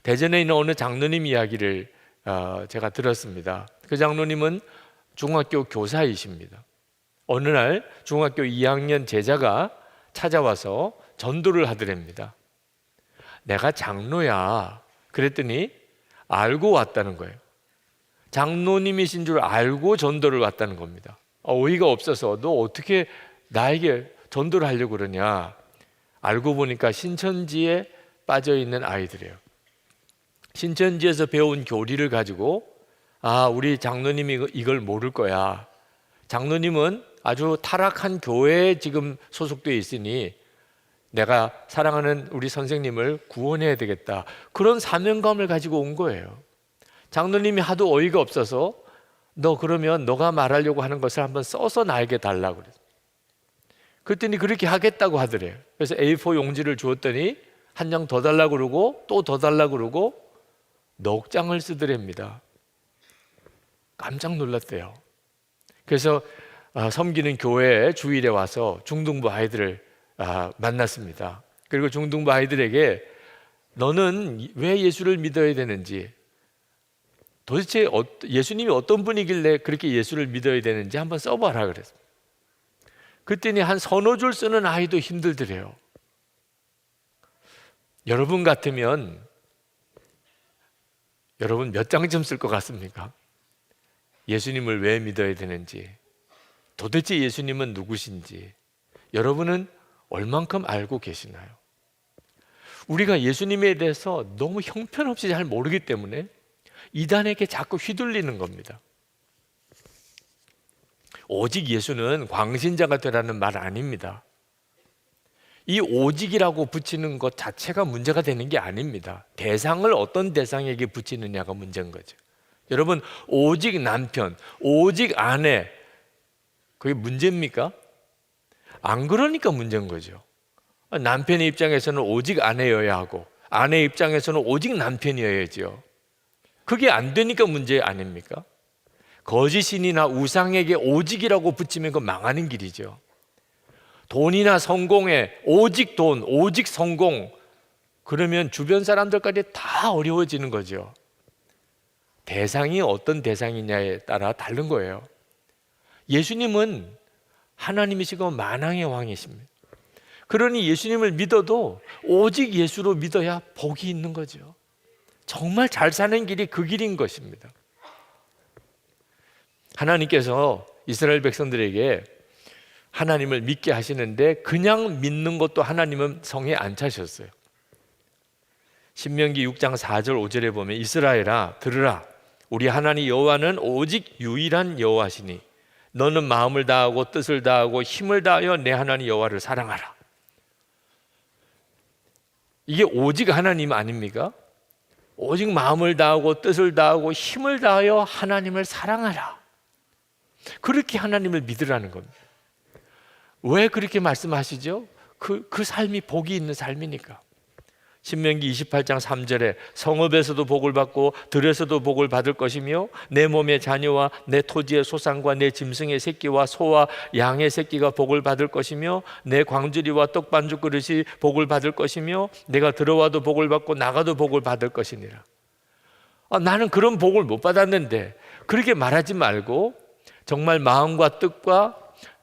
대전에 있는 어느 장로님 이야기를 제가 들었습니다. 그 장로님은 중학교 교사이십니다. 어느 날 중학교 2학년 제자가 찾아와서 전도를 하더랍니다. 내가 장로야. 그랬더니 알고 왔다는 거예요. 장로님이신 줄 알고 전도를 왔다는 겁니다. 어이가 없어서 너 어떻게 나에게 전도를 하려고 그러냐. 알고 보니까 신천지에 빠져있는 아이들이에요. 신천지에서 배운 교리를 가지고 우리 장로님이 이걸 모를 거야. 장로님은 아주 타락한 교회에 지금 소속되어 있으니 내가 사랑하는 우리 선생님을 구원해야 되겠다. 그런 사명감을 가지고 온 거예요. 장로님이 하도 어이가 없어서 너 그러면 너가 말하려고 하는 것을 한번 써서 나에게 달라고 그랬어요. 그랬더니 그렇게 하겠다고 하더래요. 그래서 A4 용지를 주었더니 한 장 더 달라고 그러고 또 더 달라고 그러고 넉 장을 쓰더랍니다. 깜짝 놀랐대요. 그래서 섬기는 교회에 주일에 와서 중등부 아이들을 만났습니다. 그리고 중등부 아이들에게 너는 왜 예수를 믿어야 되는지, 도대체 예수님이 어떤 분이길래 그렇게 예수를 믿어야 되는지 한번 써봐라 그랬어요. 그랬더니 한 서너 줄 쓰는 아이도 힘들더래요. 여러분 같으면 여러분 몇 장쯤 쓸 것 같습니까? 예수님을 왜 믿어야 되는지, 도대체 예수님은 누구신지 여러분은 얼만큼 알고 계시나요? 우리가 예수님에 대해서 너무 형편없이 잘 모르기 때문에 이단에게 자꾸 휘둘리는 겁니다. 오직 예수는 광신자가 되라는 말 아닙니다. 이 오직이라고 붙이는 것 자체가 문제가 되는 게 아닙니다. 대상을 어떤 대상에게 붙이느냐가 문제인 거죠. 여러분, 오직 남편, 오직 아내, 그게 문제입니까? 안 그러니까 문제인 거죠. 남편의 입장에서는 오직 아내여야 하고 아내 입장에서는 오직 남편이어야죠. 그게 안 되니까 문제 아닙니까? 거짓신이나 우상에게 오직이라고 붙이면 그건 망하는 길이죠. 돈이나 성공에 오직 돈, 오직 성공, 그러면 주변 사람들까지 다 어려워지는 거죠. 대상이 어떤 대상이냐에 따라 다른 거예요. 예수님은 하나님이시고 만왕의 왕이십니다. 그러니 예수님을 믿어도 오직 예수로 믿어야 복이 있는 거죠. 정말 잘 사는 길이 그 길인 것입니다. 하나님께서 이스라엘 백성들에게 하나님을 믿게 하시는데 그냥 믿는 것도 하나님은 성에 안 차셨어요. 신명기 6장 4절 5절에 보면 이스라엘아 들으라, 우리 하나님 여호와는 오직 유일한 여호와시니 너는 마음을 다하고 뜻을 다하고 힘을 다하여 내 하나님 여호와를 사랑하라. 이게 오직 하나님 아닙니까? 오직 마음을 다하고 뜻을 다하고 힘을 다하여 하나님을 사랑하라. 그렇게 하나님을 믿으라는 겁니다. 왜 그렇게 말씀하시죠? 그 삶이 복이 있는 삶이니까. 신명기 28장 3절에 성읍에서도 복을 받고 들에서도 복을 받을 것이며 내 몸의 자녀와 내 토지의 소산과 내 짐승의 새끼와 소와 양의 새끼가 복을 받을 것이며 내 광주리와 떡반죽 그릇이 복을 받을 것이며 내가 들어와도 복을 받고 나가도 복을 받을 것이니라. 나는 그런 복을 못 받았는데, 그렇게 말하지 말고 정말 마음과 뜻과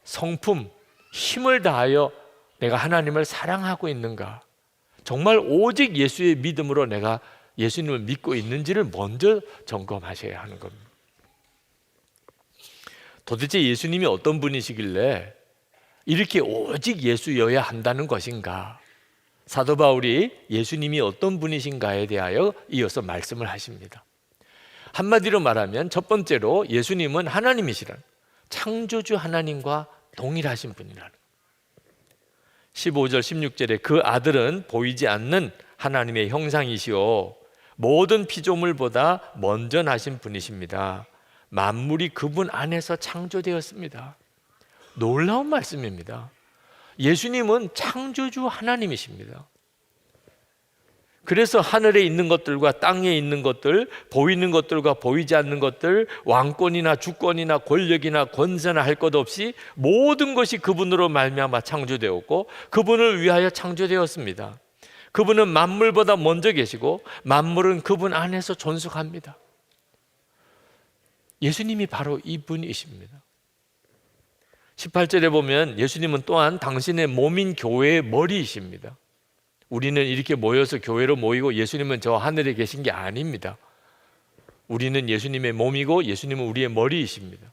성품, 힘을 다하여 내가 하나님을 사랑하고 있는가, 정말 오직 예수의 믿음으로 내가 예수님을 믿고 있는지를 먼저 점검하셔야 하는 겁니다. 도대체 예수님이 어떤 분이시길래 이렇게 오직 예수여야 한다는 것인가? 사도 바울이 예수님이 어떤 분이신가에 대하여 이어서 말씀을 하십니다. 한마디로 말하면 첫 번째로 예수님은 하나님이시라는, 창조주 하나님과 동일하신 분이라는. 15절 16절에 그 아들은 보이지 않는 하나님의 형상이시오 모든 피조물보다 먼저 나신 분이십니다. 만물이 그분 안에서 창조되었습니다. 놀라운 말씀입니다. 예수님은 창조주 하나님이십니다. 그래서 하늘에 있는 것들과 땅에 있는 것들, 보이는 것들과 보이지 않는 것들, 왕권이나 주권이나 권력이나 권세나 할 것 없이 모든 것이 그분으로 말미암아 창조되었고 그분을 위하여 창조되었습니다. 그분은 만물보다 먼저 계시고 만물은 그분 안에서 존속합니다. 예수님이 바로 이분이십니다. 18절에 보면 예수님은 또한 당신의 몸인 교회의 머리이십니다. 우리는 이렇게 모여서 교회로 모이고 예수님은 저 하늘에 계신 게 아닙니다. 우리는 예수님의 몸이고 예수님은 우리의 머리이십니다.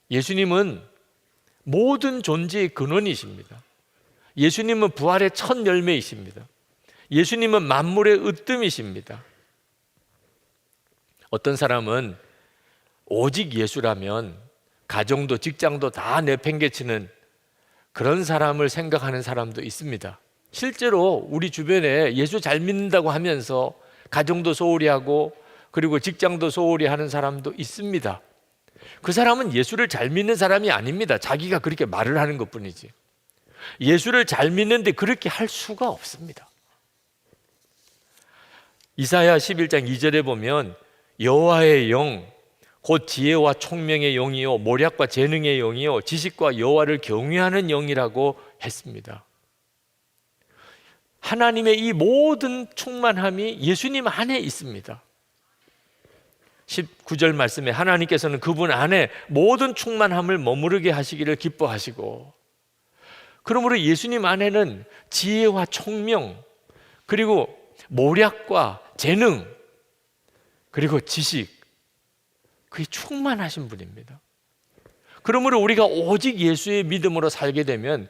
예수님은 모든 존재의 근원이십니다. 예수님은 부활의 첫 열매이십니다. 예수님은 만물의 으뜸이십니다. 어떤 사람은 오직 예수라면 가정도 직장도 다 내팽개치는 그런 사람을 생각하는 사람도 있습니다. 실제로 우리 주변에 예수 잘 믿는다고 하면서 가정도 소홀히 하고 그리고 직장도 소홀히 하는 사람도 있습니다. 그 사람은 예수를 잘 믿는 사람이 아닙니다. 자기가 그렇게 말을 하는 것뿐이지. 예수를 잘 믿는데 그렇게 할 수가 없습니다. 이사야 11장 2절에 보면 여호와의 영 곧 지혜와 총명의 영이요 모략과 재능의 영이요 지식과 여호와를 경외하는 영이라고 했습니다. 하나님의 이 모든 충만함이 예수님 안에 있습니다. 19절 말씀에 하나님께서는 그분 안에 모든 충만함을 머무르게 하시기를 기뻐하시고, 그러므로 예수님 안에는 지혜와 총명, 그리고 모략과 재능, 그리고 지식, 그게 충만하신 분입니다. 그러므로 우리가 오직 예수의 믿음으로 살게 되면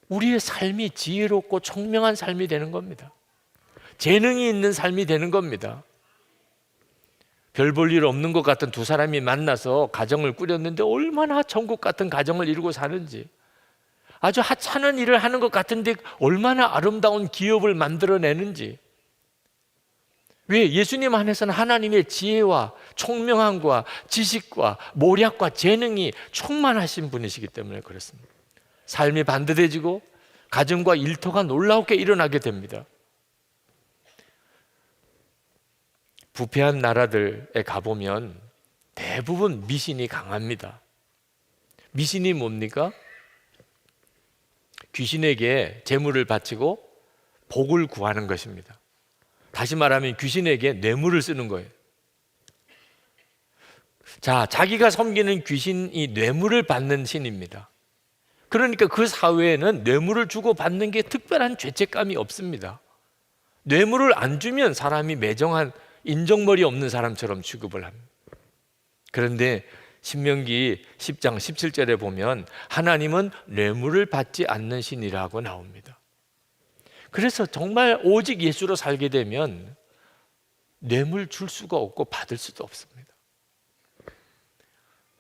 우리의 삶이 지혜롭고 총명한 삶이 되는 겁니다. 재능이 있는 삶이 되는 겁니다. 별 볼 일 없는 것 같은 두 사람이 만나서 가정을 꾸렸는데 얼마나 천국 같은 가정을 이루고 사는지, 아주 하찮은 일을 하는 것 같은데 얼마나 아름다운 기업을 만들어내는지. 왜? 예수님 안에서는 하나님의 지혜와 총명함과 지식과 모략과 재능이 충만하신 분이시기 때문에 그렇습니다. 삶이 반듯해지고 가정과 일터가 놀랍게 일어나게 됩니다. 부패한 나라들에 가보면 대부분 미신이 강합니다. 미신이 뭡니까? 귀신에게 재물을 바치고 복을 구하는 것입니다. 다시 말하면 귀신에게 뇌물을 쓰는 거예요. 자, 자기가 섬기는 귀신이 뇌물을 받는 신입니다. 그러니까 그 사회에는 뇌물을 주고 받는 게 특별한 죄책감이 없습니다. 뇌물을 안 주면 사람이 매정한 인정머리 없는 사람처럼 취급을 합니다. 그런데 신명기 10장 17절에 보면 하나님은 뇌물을 받지 않는 신이라고 나옵니다. 그래서 정말 오직 예수로 살게 되면 뇌물 줄 수가 없고 받을 수도 없습니다.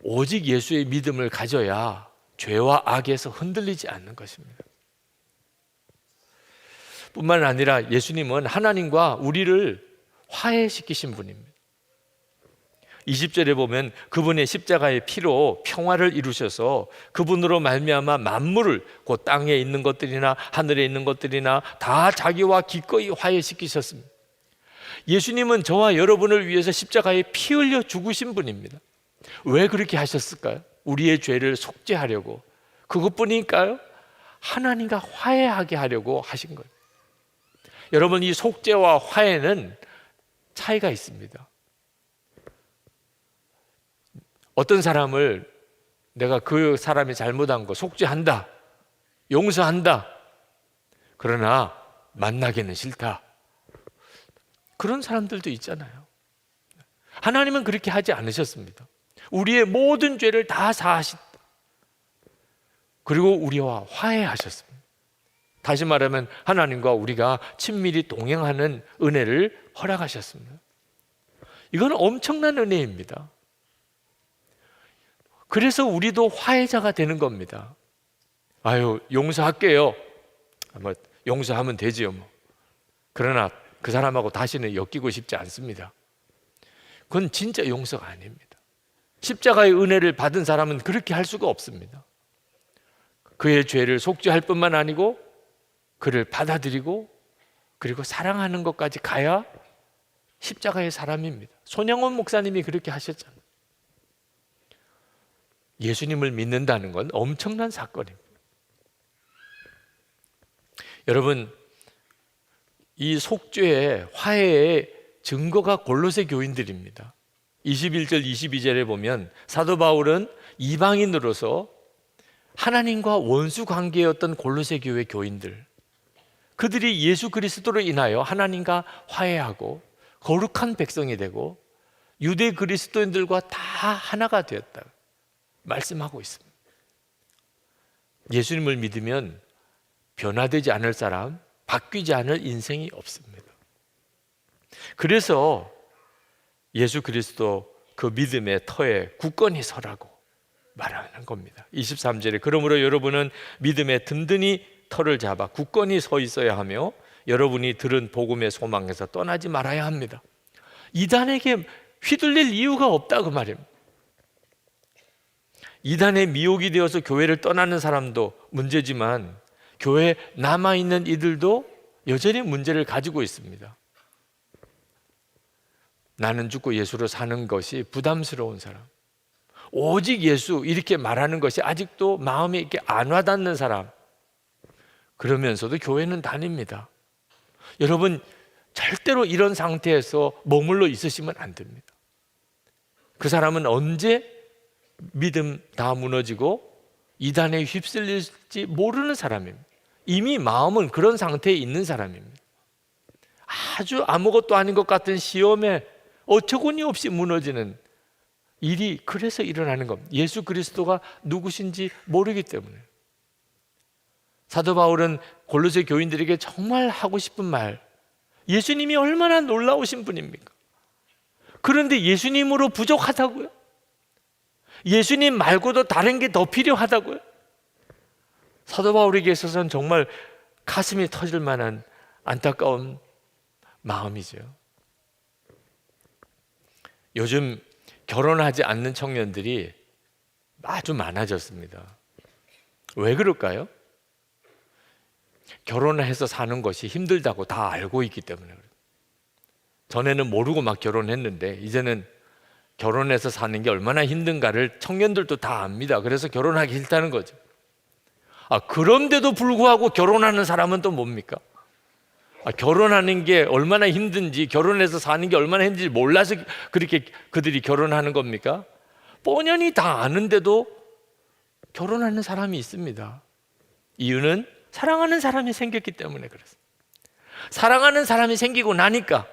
오직 예수의 믿음을 가져야 죄와 악에서 흔들리지 않는 것입니다. 뿐만 아니라 예수님은 하나님과 우리를 화해시키신 분입니다. 20절에 보면 그분의 십자가의 피로 평화를 이루셔서 그분으로 말미암아 만물을, 곧 땅에 있는 것들이나 하늘에 있는 것들이나 다 자기와 기꺼이 화해시키셨습니다. 예수님은 저와 여러분을 위해서 십자가에 피 흘려 죽으신 분입니다. 왜 그렇게 하셨을까요? 우리의 죄를 속죄하려고. 그것뿐일까요? 하나님과 화해하게 하려고 하신 거예요. 여러분, 이 속죄와 화해는 차이가 있습니다. 어떤 사람을 내가 그 사람이 잘못한 거 속죄한다, 용서한다, 그러나 만나기는 싫다, 그런 사람들도 있잖아요. 하나님은 그렇게 하지 않으셨습니다. 우리의 모든 죄를 다 사하셨다. 그리고 우리와 화해하셨습니다. 다시 말하면 하나님과 우리가 친밀히 동행하는 은혜를 허락하셨습니다. 이건 엄청난 은혜입니다. 그래서 우리도 화해자가 되는 겁니다. 아유, 용서할게요. 뭐 용서하면 되지요, 뭐. 그러나 그 사람하고 다시는 엮이고 싶지 않습니다. 그건 진짜 용서가 아닙니다. 십자가의 은혜를 받은 사람은 그렇게 할 수가 없습니다. 그의 죄를 속죄할 뿐만 아니고 그를 받아들이고 그리고 사랑하는 것까지 가야 십자가의 사람입니다. 손양원 목사님이 그렇게 하셨잖아요. 예수님을 믿는다는 건 엄청난 사건입니다. 여러분, 이 속죄의 화해의 증거가 골로새 교인들입니다. 21절 22절에 보면 사도 바울은 이방인으로서 하나님과 원수 관계였던 골로새 교회 교인들, 그들이 예수 그리스도로 인하여 하나님과 화해하고 거룩한 백성이 되고 유대 그리스도인들과 다 하나가 되었다 말씀하고 있습니다. 예수님을 믿으면 변화되지 않을 사람, 바뀌지 않을 인생이 없습니다. 그래서 예수 그리스도 그 믿음의 터에 굳건히 서라고 말하는 겁니다. 23절에 그러므로 여러분은 믿음의 든든히 터를 잡아 굳건히 서 있어야 하며 여러분이 들은 복음의 소망에서 떠나지 말아야 합니다. 이단에게 휘둘릴 이유가 없다 그 말입니다. 이단의 미혹이 되어서 교회를 떠나는 사람도 문제지만 교회에 남아있는 이들도 여전히 문제를 가지고 있습니다. 나는 죽고 예수로 사는 것이 부담스러운 사람, 오직 예수 이렇게 말하는 것이 아직도 마음에 이렇게 안 와닿는 사람, 그러면서도 교회는 다닙니다. 여러분, 절대로 이런 상태에서 머물러 있으시면 안 됩니다. 그 사람은 언제 믿음 다 무너지고 이단에 휩쓸릴지 모르는 사람입니다. 이미 마음은 그런 상태에 있는 사람입니다. 아주 아무것도 아닌 것 같은 시험에 어처구니 없이 무너지는 일이 그래서 일어나는 겁니다. 예수 그리스도가 누구신지 모르기 때문에. 사도 바울은 골로새 교인들에게 정말 하고 싶은 말, 예수님이 얼마나 놀라우신 분입니까? 그런데 예수님으로 부족하다고요? 예수님 말고도 다른 게 더 필요하다고요? 사도 바울에게 있어서는 정말 가슴이 터질 만한 안타까운 마음이죠. 요즘 결혼하지 않는 청년들이 아주 많아졌습니다. 왜 그럴까요? 결혼해서 사는 것이 힘들다고 다 알고 있기 때문에 그래요. 전에는 모르고 막 결혼했는데 이제는 결혼해서 사는 게 얼마나 힘든가를 청년들도 다 압니다. 그래서 결혼하기 싫다는 거죠. 그런데도 불구하고 결혼하는 사람은 또 뭡니까? 결혼하는 게 얼마나 힘든지, 결혼해서 사는 게 얼마나 힘든지 몰라서 그렇게 그들이 결혼하는 겁니까? 뻔연히 다 아는데도 결혼하는 사람이 있습니다. 이유는 사랑하는 사람이 생겼기 때문에 그렇습니다. 사랑하는 사람이 생기고 나니까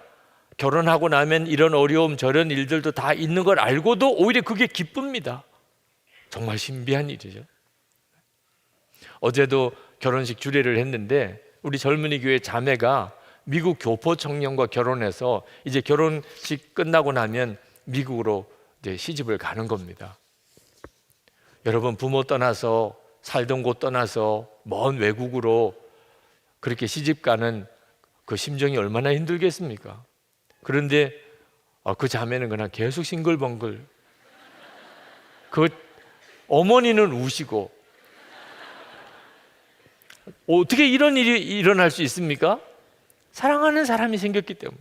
결혼하고 나면 이런 어려움 저런 일들도 다 있는 걸 알고도 오히려 그게 기쁩니다. 정말 신비한 일이죠. 어제도 결혼식 주례를 했는데 우리 젊은이 교회 자매가 미국 교포 청년과 결혼해서 이제 결혼식 끝나고 나면 미국으로 이제 시집을 가는 겁니다. 여러분, 부모 떠나서 살던 곳 떠나서 먼 외국으로 그렇게 시집 가는 그 심정이 얼마나 힘들겠습니까? 그런데 그 자매는 그냥 계속 싱글벙글. 그 어머니는 우시고. 어떻게 이런 일이 일어날 수 있습니까? 사랑하는 사람이 생겼기 때문에.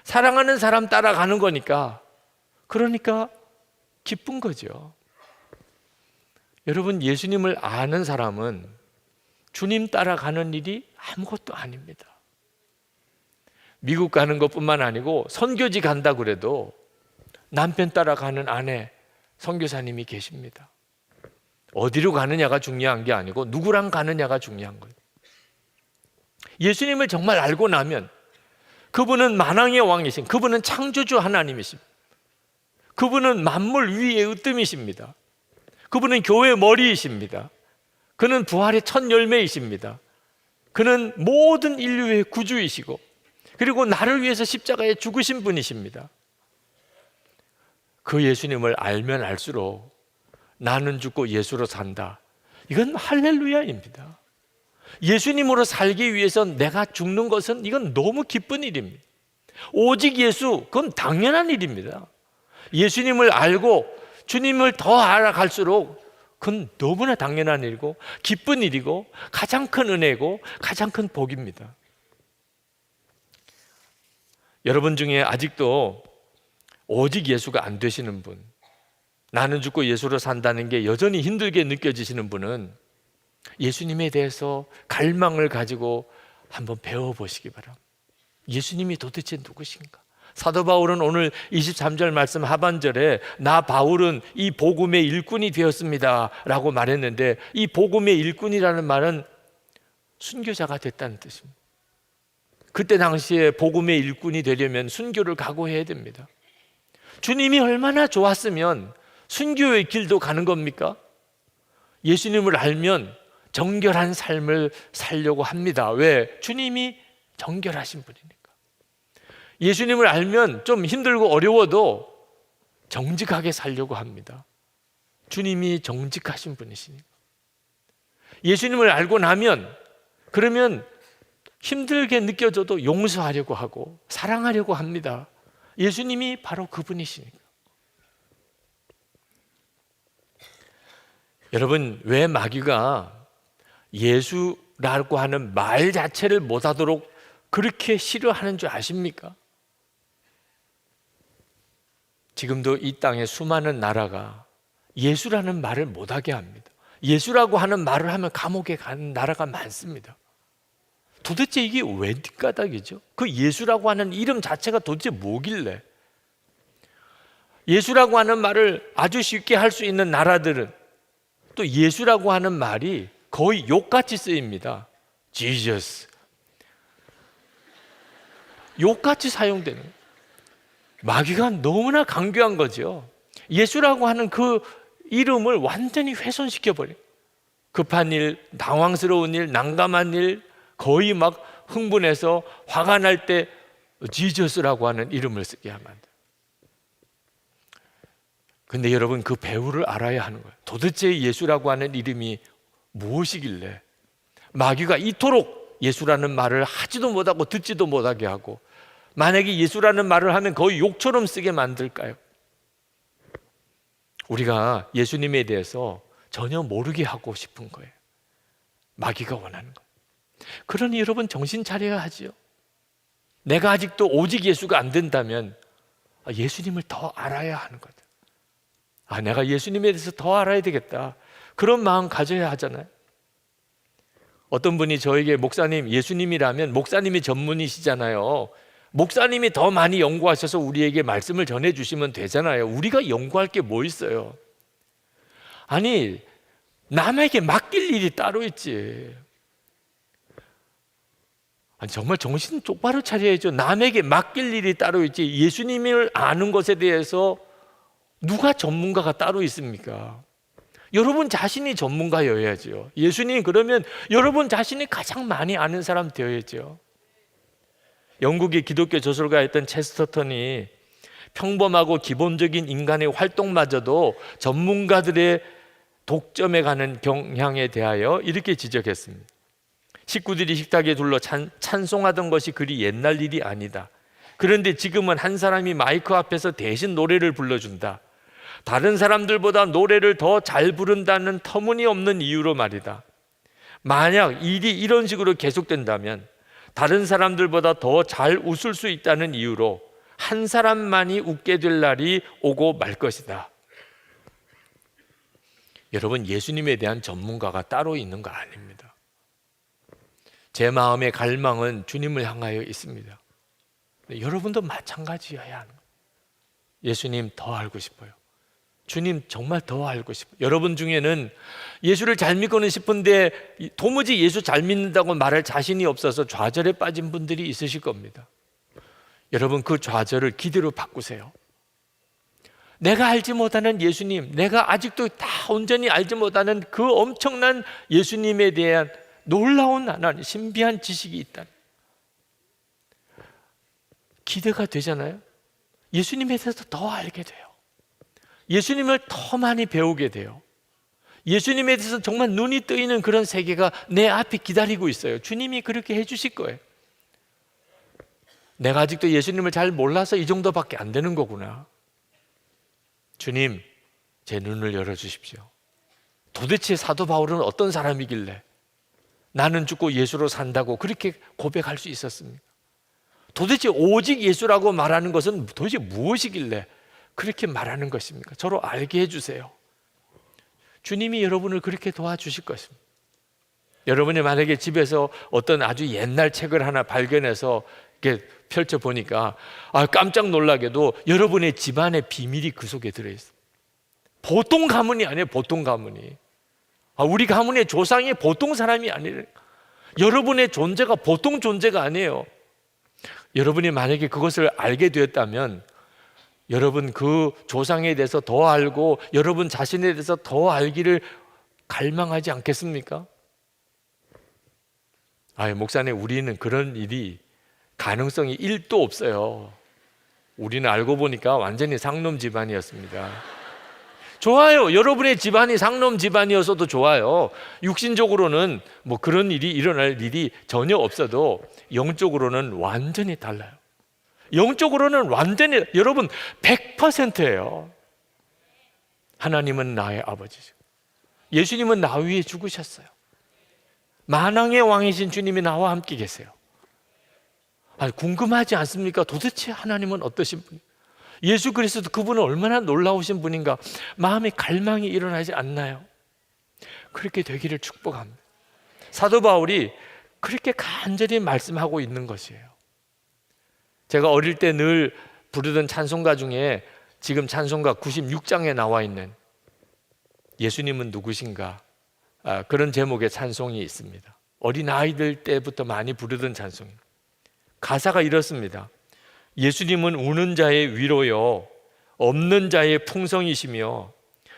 사랑하는 사람 따라가는 거니까. 그러니까 기쁜 거죠. 여러분, 예수님을 아는 사람은 주님 따라가는 일이 아무것도 아닙니다. 미국 가는 것뿐만 아니고 선교지 간다 그래도 남편 따라가는 아내 선교사님이 계십니다. 어디로 가느냐가 중요한 게 아니고 누구랑 가느냐가 중요한 거예요. 예수님을 정말 알고 나면 그분은 만왕의 왕이신, 그분은 창조주 하나님이십니다. 그분은 만물 위의 으뜸이십니다. 그분은 교회의 머리이십니다. 그는 부활의 첫 열매이십니다. 그는 모든 인류의 구주이시고 그리고 나를 위해서 십자가에 죽으신 분이십니다. 그 예수님을 알면 알수록 나는 죽고 예수로 산다. 이건 할렐루야입니다. 예수님으로 살기 위해서 내가 죽는 것은 이건 너무 기쁜 일입니다. 오직 예수, 그건 당연한 일입니다. 예수님을 알고 주님을 더 알아갈수록 그건 너무나 당연한 일이고 기쁜 일이고 가장 큰 은혜고 가장 큰 복입니다. 여러분 중에 아직도 오직 예수가 안 되시는 분, 나는 죽고 예수로 산다는 게 여전히 힘들게 느껴지시는 분은 예수님에 대해서 갈망을 가지고 한번 배워보시기 바랍니다. 예수님이 도대체 누구신가? 사도 바울은 오늘 23절 말씀 하반절에 나 바울은 이 복음의 일꾼이 되었습니다 라고 말했는데, 이 복음의 일꾼이라는 말은 순교자가 됐다는 뜻입니다. 그때 당시에 복음의 일꾼이 되려면 순교를 각오해야 됩니다. 주님이 얼마나 좋았으면 순교의 길도 가는 겁니까? 예수님을 알면 정결한 삶을 살려고 합니다. 왜? 주님이 정결하신 분이니까. 예수님을 알면 좀 힘들고 어려워도 정직하게 살려고 합니다. 주님이 정직하신 분이시니까. 예수님을 알고 나면 그러면 힘들게 느껴져도 용서하려고 하고 사랑하려고 합니다. 예수님이 바로 그분이시니까. 여러분, 왜 마귀가 예수라고 하는 말 자체를 못하도록 그렇게 싫어하는 줄 아십니까? 지금도 이 땅에 수많은 나라가 예수라는 말을 못하게 합니다. 예수라고 하는 말을 하면 감옥에 가는 나라가 많습니다. 도대체 이게 왜 뒷가닥이죠? 그 예수라고 하는 이름 자체가 도대체 뭐길래? 예수라고 하는 말을 아주 쉽게 할 수 있는 나라들은 또 예수라고 하는 말이 거의 욕같이 쓰입니다. Jesus. 욕같이 사용되는 거예요. 마귀가 너무나 강교한 거죠. 예수라고 하는 그 이름을 완전히 훼손시켜버려요. 급한 일, 당황스러운 일, 난감한 일, 거의 막 흥분해서 화가 날 때 지저스라고 하는 이름을 쓰게 하면 안 돼요. 근데 여러분, 그 배우를 알아야 하는 거예요. 도대체 예수라고 하는 이름이 무엇이길래 마귀가 이토록 예수라는 말을 하지도 못하고 듣지도 못하게 하고, 만약에 예수라는 말을 하면 거의 욕처럼 쓰게 만들까요? 우리가 예수님에 대해서 전혀 모르게 하고 싶은 거예요. 마귀가 원하는 거예요. 그러니 여러분, 정신 차려야 하지요. 내가 아직도 오직 예수가 안 된다면 예수님을 더 알아야 하는 거다. 내가 예수님에 대해서 더 알아야 되겠다, 그런 마음 가져야 하잖아요. 어떤 분이 저에게 목사님, 예수님이라면 목사님이 전문이시잖아요. 목사님이 더 많이 연구하셔서 우리에게 말씀을 전해주시면 되잖아요. 우리가 연구할 게 뭐 있어요? 아니, 남에게 맡길 일이 따로 있지. 아니, 정말 정신 똑바로 차려야죠. 남에게 맡길 일이 따로 있지. 예수님을 아는 것에 대해서 누가 전문가가 따로 있습니까? 여러분 자신이 전문가여야죠. 예수님, 그러면 여러분 자신이 가장 많이 아는 사람 되어야죠. 영국의 기독교 저술가였던 체스터턴이 평범하고 기본적인 인간의 활동마저도 전문가들의 독점에 가는 경향에 대하여 이렇게 지적했습니다. 식구들이 식탁에 둘러 찬송하던 것이 그리 옛날 일이 아니다. 그런데 지금은 한 사람이 마이크 앞에서 대신 노래를 불러준다. 다른 사람들보다 노래를 더 잘 부른다는 터무니없는 이유로 말이다. 만약 일이 이런 식으로 계속된다면 다른 사람들보다 더 잘 웃을 수 있다는 이유로 한 사람만이 웃게 될 날이 오고 말 것이다. 여러분, 예수님에 대한 전문가가 따로 있는 거 아닙니다. 제 마음의 갈망은 주님을 향하여 있습니다. 여러분도 마찬가지여야 하는 거예요. 예수님 더 알고 싶어요. 주님 정말 더 알고 싶어요. 여러분 중에는 예수를 잘 믿고는 싶은데 도무지 예수 잘 믿는다고 말할 자신이 없어서 좌절에 빠진 분들이 있으실 겁니다. 여러분 그 좌절을 기대로 바꾸세요. 내가 알지 못하는 예수님, 내가 아직도 다 온전히 알지 못하는 그 엄청난 예수님에 대한 놀라운 하나님, 신비한 지식이 있다. 기대가 되잖아요. 예수님에 대해서 더 알게 돼요. 예수님을 더 많이 배우게 돼요. 예수님에 대해서 정말 눈이 뜨이는 그런 세계가 내 앞에 기다리고 있어요. 주님이 그렇게 해주실 거예요. 내가 아직도 예수님을 잘 몰라서 이 정도밖에 안 되는 거구나. 주님, 제 눈을 열어주십시오. 도대체 사도 바울은 어떤 사람이길래 나는 죽고 예수로 산다고 그렇게 고백할 수 있었습니까? 도대체 오직 예수라고 말하는 것은 도대체 무엇이길래 그렇게 말하는 것입니까? 저로 알게 해주세요. 주님이 여러분을 그렇게 도와주실 것입니다. 여러분이 만약에 집에서 어떤 아주 옛날 책을 하나 발견해서 이렇게 펼쳐보니까 깜짝 놀라게도 여러분의 집안의 비밀이 그 속에 들어있어요. 보통 가문이 아니에요. 보통 가문이. 우리 가문의 조상이 보통 사람이 아니에요. 여러분의 존재가 보통 존재가 아니에요. 여러분이 만약에 그것을 알게 되었다면 여러분 그 조상에 대해서 더 알고 여러분 자신에 대해서 더 알기를 갈망하지 않겠습니까? 목사님, 우리는 그런 일이 가능성이 1도 없어요. 우리는 알고 보니까 완전히 상놈 집안이었습니다. 좋아요. 여러분의 집안이 상놈 집안이어서도 좋아요. 육신적으로는 뭐 그런 일이 일어날 일이 전혀 없어도 영적으로는 완전히 달라요. 영적으로는 완전히, 여러분 100%예요. 하나님은 나의 아버지죠. 예수님은 나 위에 죽으셨어요. 만왕의 왕이신 주님이 나와 함께 계세요. 궁금하지 않습니까? 도대체 하나님은 어떠신 분이? 예수 그리스도 그분은 얼마나 놀라우신 분인가? 마음의 갈망이 일어나지 않나요? 그렇게 되기를 축복합니다. 사도 바울이 그렇게 간절히 말씀하고 있는 것이에요. 제가 어릴 때 늘 부르던 찬송가 중에 지금 찬송가 96장에 나와 있는 예수님은 누구신가? 그런 제목의 찬송이 있습니다. 어린아이들 때부터 많이 부르던 찬송입니다. 가사가 이렇습니다. 예수님은 우는 자의 위로요, 없는 자의 풍성이시며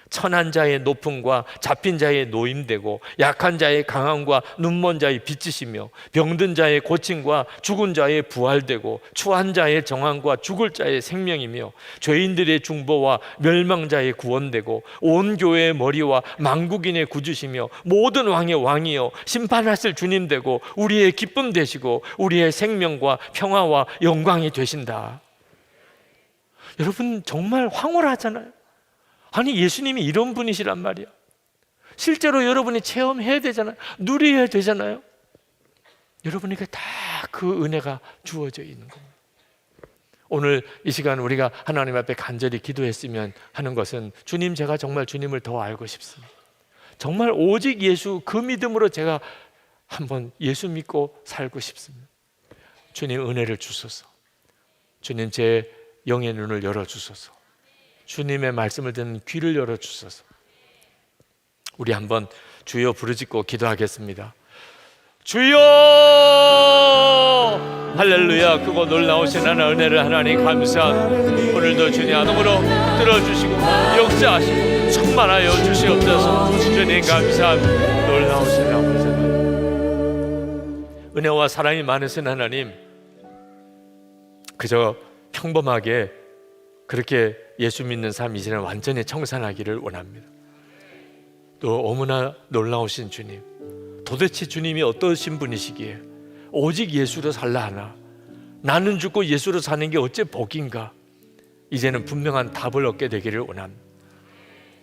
천한 자의 높음과 잡힌 자의 노임되고 약한 자의 강함과 눈먼 자의 빛이시며 병든 자의 고침과 죽은 자의 부활되고 추한 자의 정함과 죽을 자의 생명이며 죄인들의 중보와 멸망자의 구원되고 온 교회의 머리와 만국인의 구주시며 모든 왕의 왕이여 심판하실 주님 되고 우리의 기쁨 되시고 우리의 생명과 평화와 영광이 되신다. 여러분 정말 황홀하잖아요. 아니 예수님이 이런 분이시란 말이야. 실제로 여러분이 체험해야 되잖아요. 누려야 되잖아요. 여러분에게 다 그 은혜가 주어져 있는 겁니다. 오늘 이 시간 우리가 하나님 앞에 간절히 기도했으면 하는 것은 주님, 제가 정말 주님을 더 알고 싶습니다. 정말 오직 예수, 그 믿음으로 제가 한번 예수 믿고 살고 싶습니다. 주님 은혜를 주소서. 주님 제 영의 눈을 열어주소서. 주님의 말씀을 듣는 귀를 열어주소서. 우리 한번 주여 부르짖고 기도하겠습니다. 주여! 할렐루야. 크고 놀라우신 하나님 은혜를 하나님 감사합니다. 오늘도 주님 안으로 들어주시고 역사하시고 충만하여 주시옵소서. 주님 감사합니다. 놀라우신 아버지 하나님, 은혜와 사랑이 많으신 하나님, 그저 평범하게 그렇게 예수 믿는 삶 이제는 완전히 청산하기를 원합니다. 또 너무나 놀라우신 주님, 도대체 주님이 어떠신 분이시기에 오직 예수로 살라 하나? 나는 죽고 예수로 사는 게 어째 복인가? 이제는 분명한 답을 얻게 되기를 원합니다.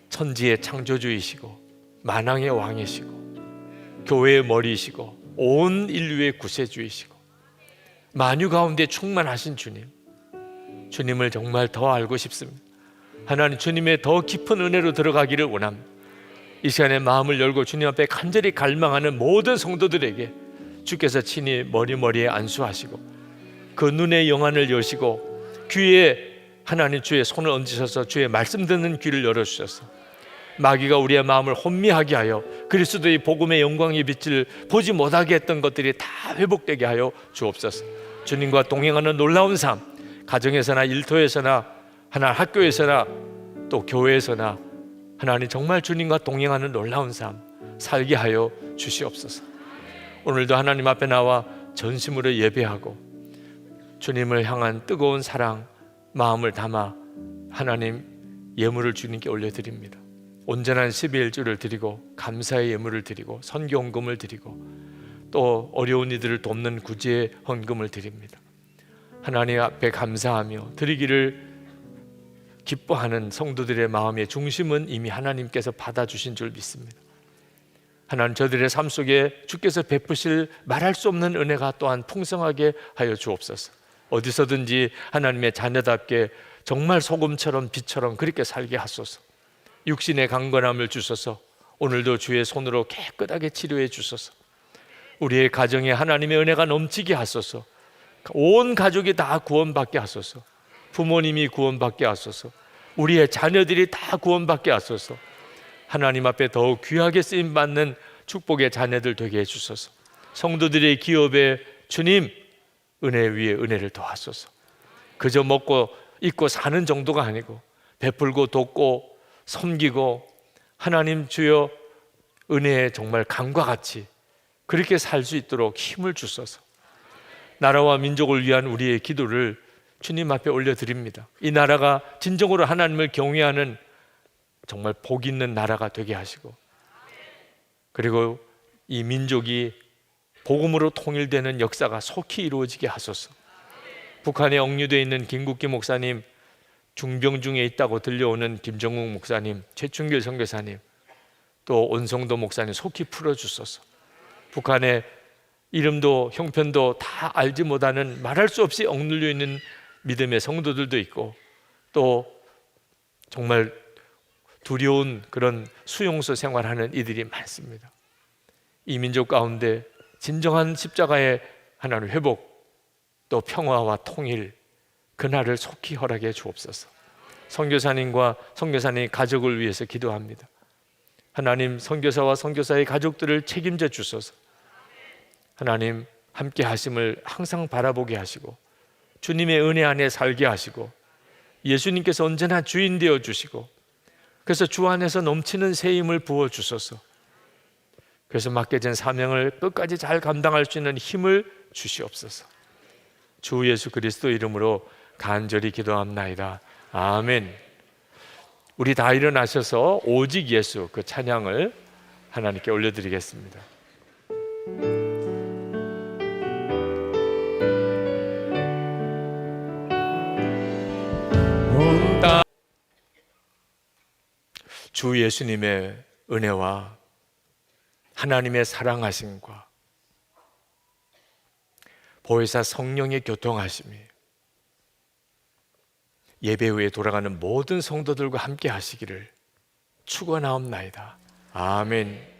천지의 창조주이시고 만왕의 왕이시고 교회의 머리이시고 온 인류의 구세주이시고 만유 가운데 충만하신 주님, 주님을 정말 더 알고 싶습니다. 하나님, 주님의 더 깊은 은혜로 들어가기를 원합니다. 이 시간에 마음을 열고 주님 앞에 간절히 갈망하는 모든 성도들에게 주께서 친히 머리머리에 안수하시고 그 눈의 영안을 여시고 귀에 하나님 주의 손을 얹으셔서 주의 말씀 듣는 귀를 열어주셔서 마귀가 우리의 마음을 혼미하게 하여 그리스도의 복음의 영광의 빛을 보지 못하게 했던 것들이 다 회복되게 하여 주옵소서. 주님과 동행하는 놀라운 삶, 가정에서나 일터에서나 하나님 학교에서나 또 교회에서나 하나님 정말 주님과 동행하는 놀라운 삶 살게 하여 주시옵소서. 오늘도 하나님 앞에 나와 전심으로 예배하고 주님을 향한 뜨거운 사랑 마음을 담아 하나님 예물을 주님께 올려드립니다. 온전한 12일주를 드리고 감사의 예물을 드리고 선교 헌금을 드리고 또 어려운 이들을 돕는 구제의 헌금을 드립니다. 하나님 앞에 감사하며 드리기를 기뻐하는 성도들의 마음의 중심은 이미 하나님께서 받아주신 줄 믿습니다. 하나님, 저들의 삶 속에 주께서 베푸실 말할 수 없는 은혜가 또한 풍성하게 하여 주옵소서. 어디서든지 하나님의 자녀답게 정말 소금처럼 빛처럼 그렇게 살게 하소서. 육신의 강건함을 주소서. 오늘도 주의 손으로 깨끗하게 치료해 주소서. 우리의 가정에 하나님의 은혜가 넘치게 하소서. 온 가족이 다 구원받게 하소서. 부모님이 구원받게 하소서. 우리의 자녀들이 다 구원받게 하소서. 하나님 앞에 더욱 귀하게 쓰임받는 축복의 자녀들 되게 해주소서. 성도들의 기업에 주님 은혜 위에 은혜를 더하소서. 그저 먹고 입고 사는 정도가 아니고 베풀고 돕고 섬기고 하나님 주여 은혜의 정말 강과 같이 그렇게 살 수 있도록 힘을 주소서. 나라와 민족을 위한 우리의 기도를 주님 앞에 올려드립니다. 이 나라가 진정으로 하나님을 경외하는 정말 복 있는 나라가 되게 하시고, 그리고 이 민족이 복음으로 통일되는 역사가 속히 이루어지게 하소서. 북한에 억류되어 있는 김국기 목사님, 중병 중에 있다고 들려오는 김정욱 목사님, 최충길 선교사님, 또 온성도 목사님 속히 풀어주소서. 북한에 이름도 형편도 다 알지 못하는 말할 수 없이 억눌려 있는 믿음의 성도들도 있고 또 정말 두려운 그런 수용소 생활하는 이들이 많습니다. 이 민족 가운데 진정한 십자가의 하나님 회복 또 평화와 통일 그날을 속히 허락해 주옵소서. 선교사님과 선교사님 가족을 위해서 기도합니다. 하나님, 선교사와 선교사의 가족들을 책임져 주소서. 하나님, 함께 하심을 항상 바라보게 하시고 주님의 은혜 안에 살게 하시고 예수님께서 언제나 주인 되어 주시고 그래서 주 안에서 넘치는 새 힘을 부어 주소서. 그래서 맡겨진 사명을 끝까지 잘 감당할 수 있는 힘을 주시옵소서. 주 예수 그리스도 이름으로 간절히 기도합나이다. 아멘. 우리 다 일어나셔서 오직 예수 그 찬양을 하나님께 올려드리겠습니다. 주 예수님의 은혜와 하나님의 사랑하심과 보혜사 성령의 교통하심이 예배 후에 돌아가는 모든 성도들과 함께 하시기를 축원하옵나이다. 아멘.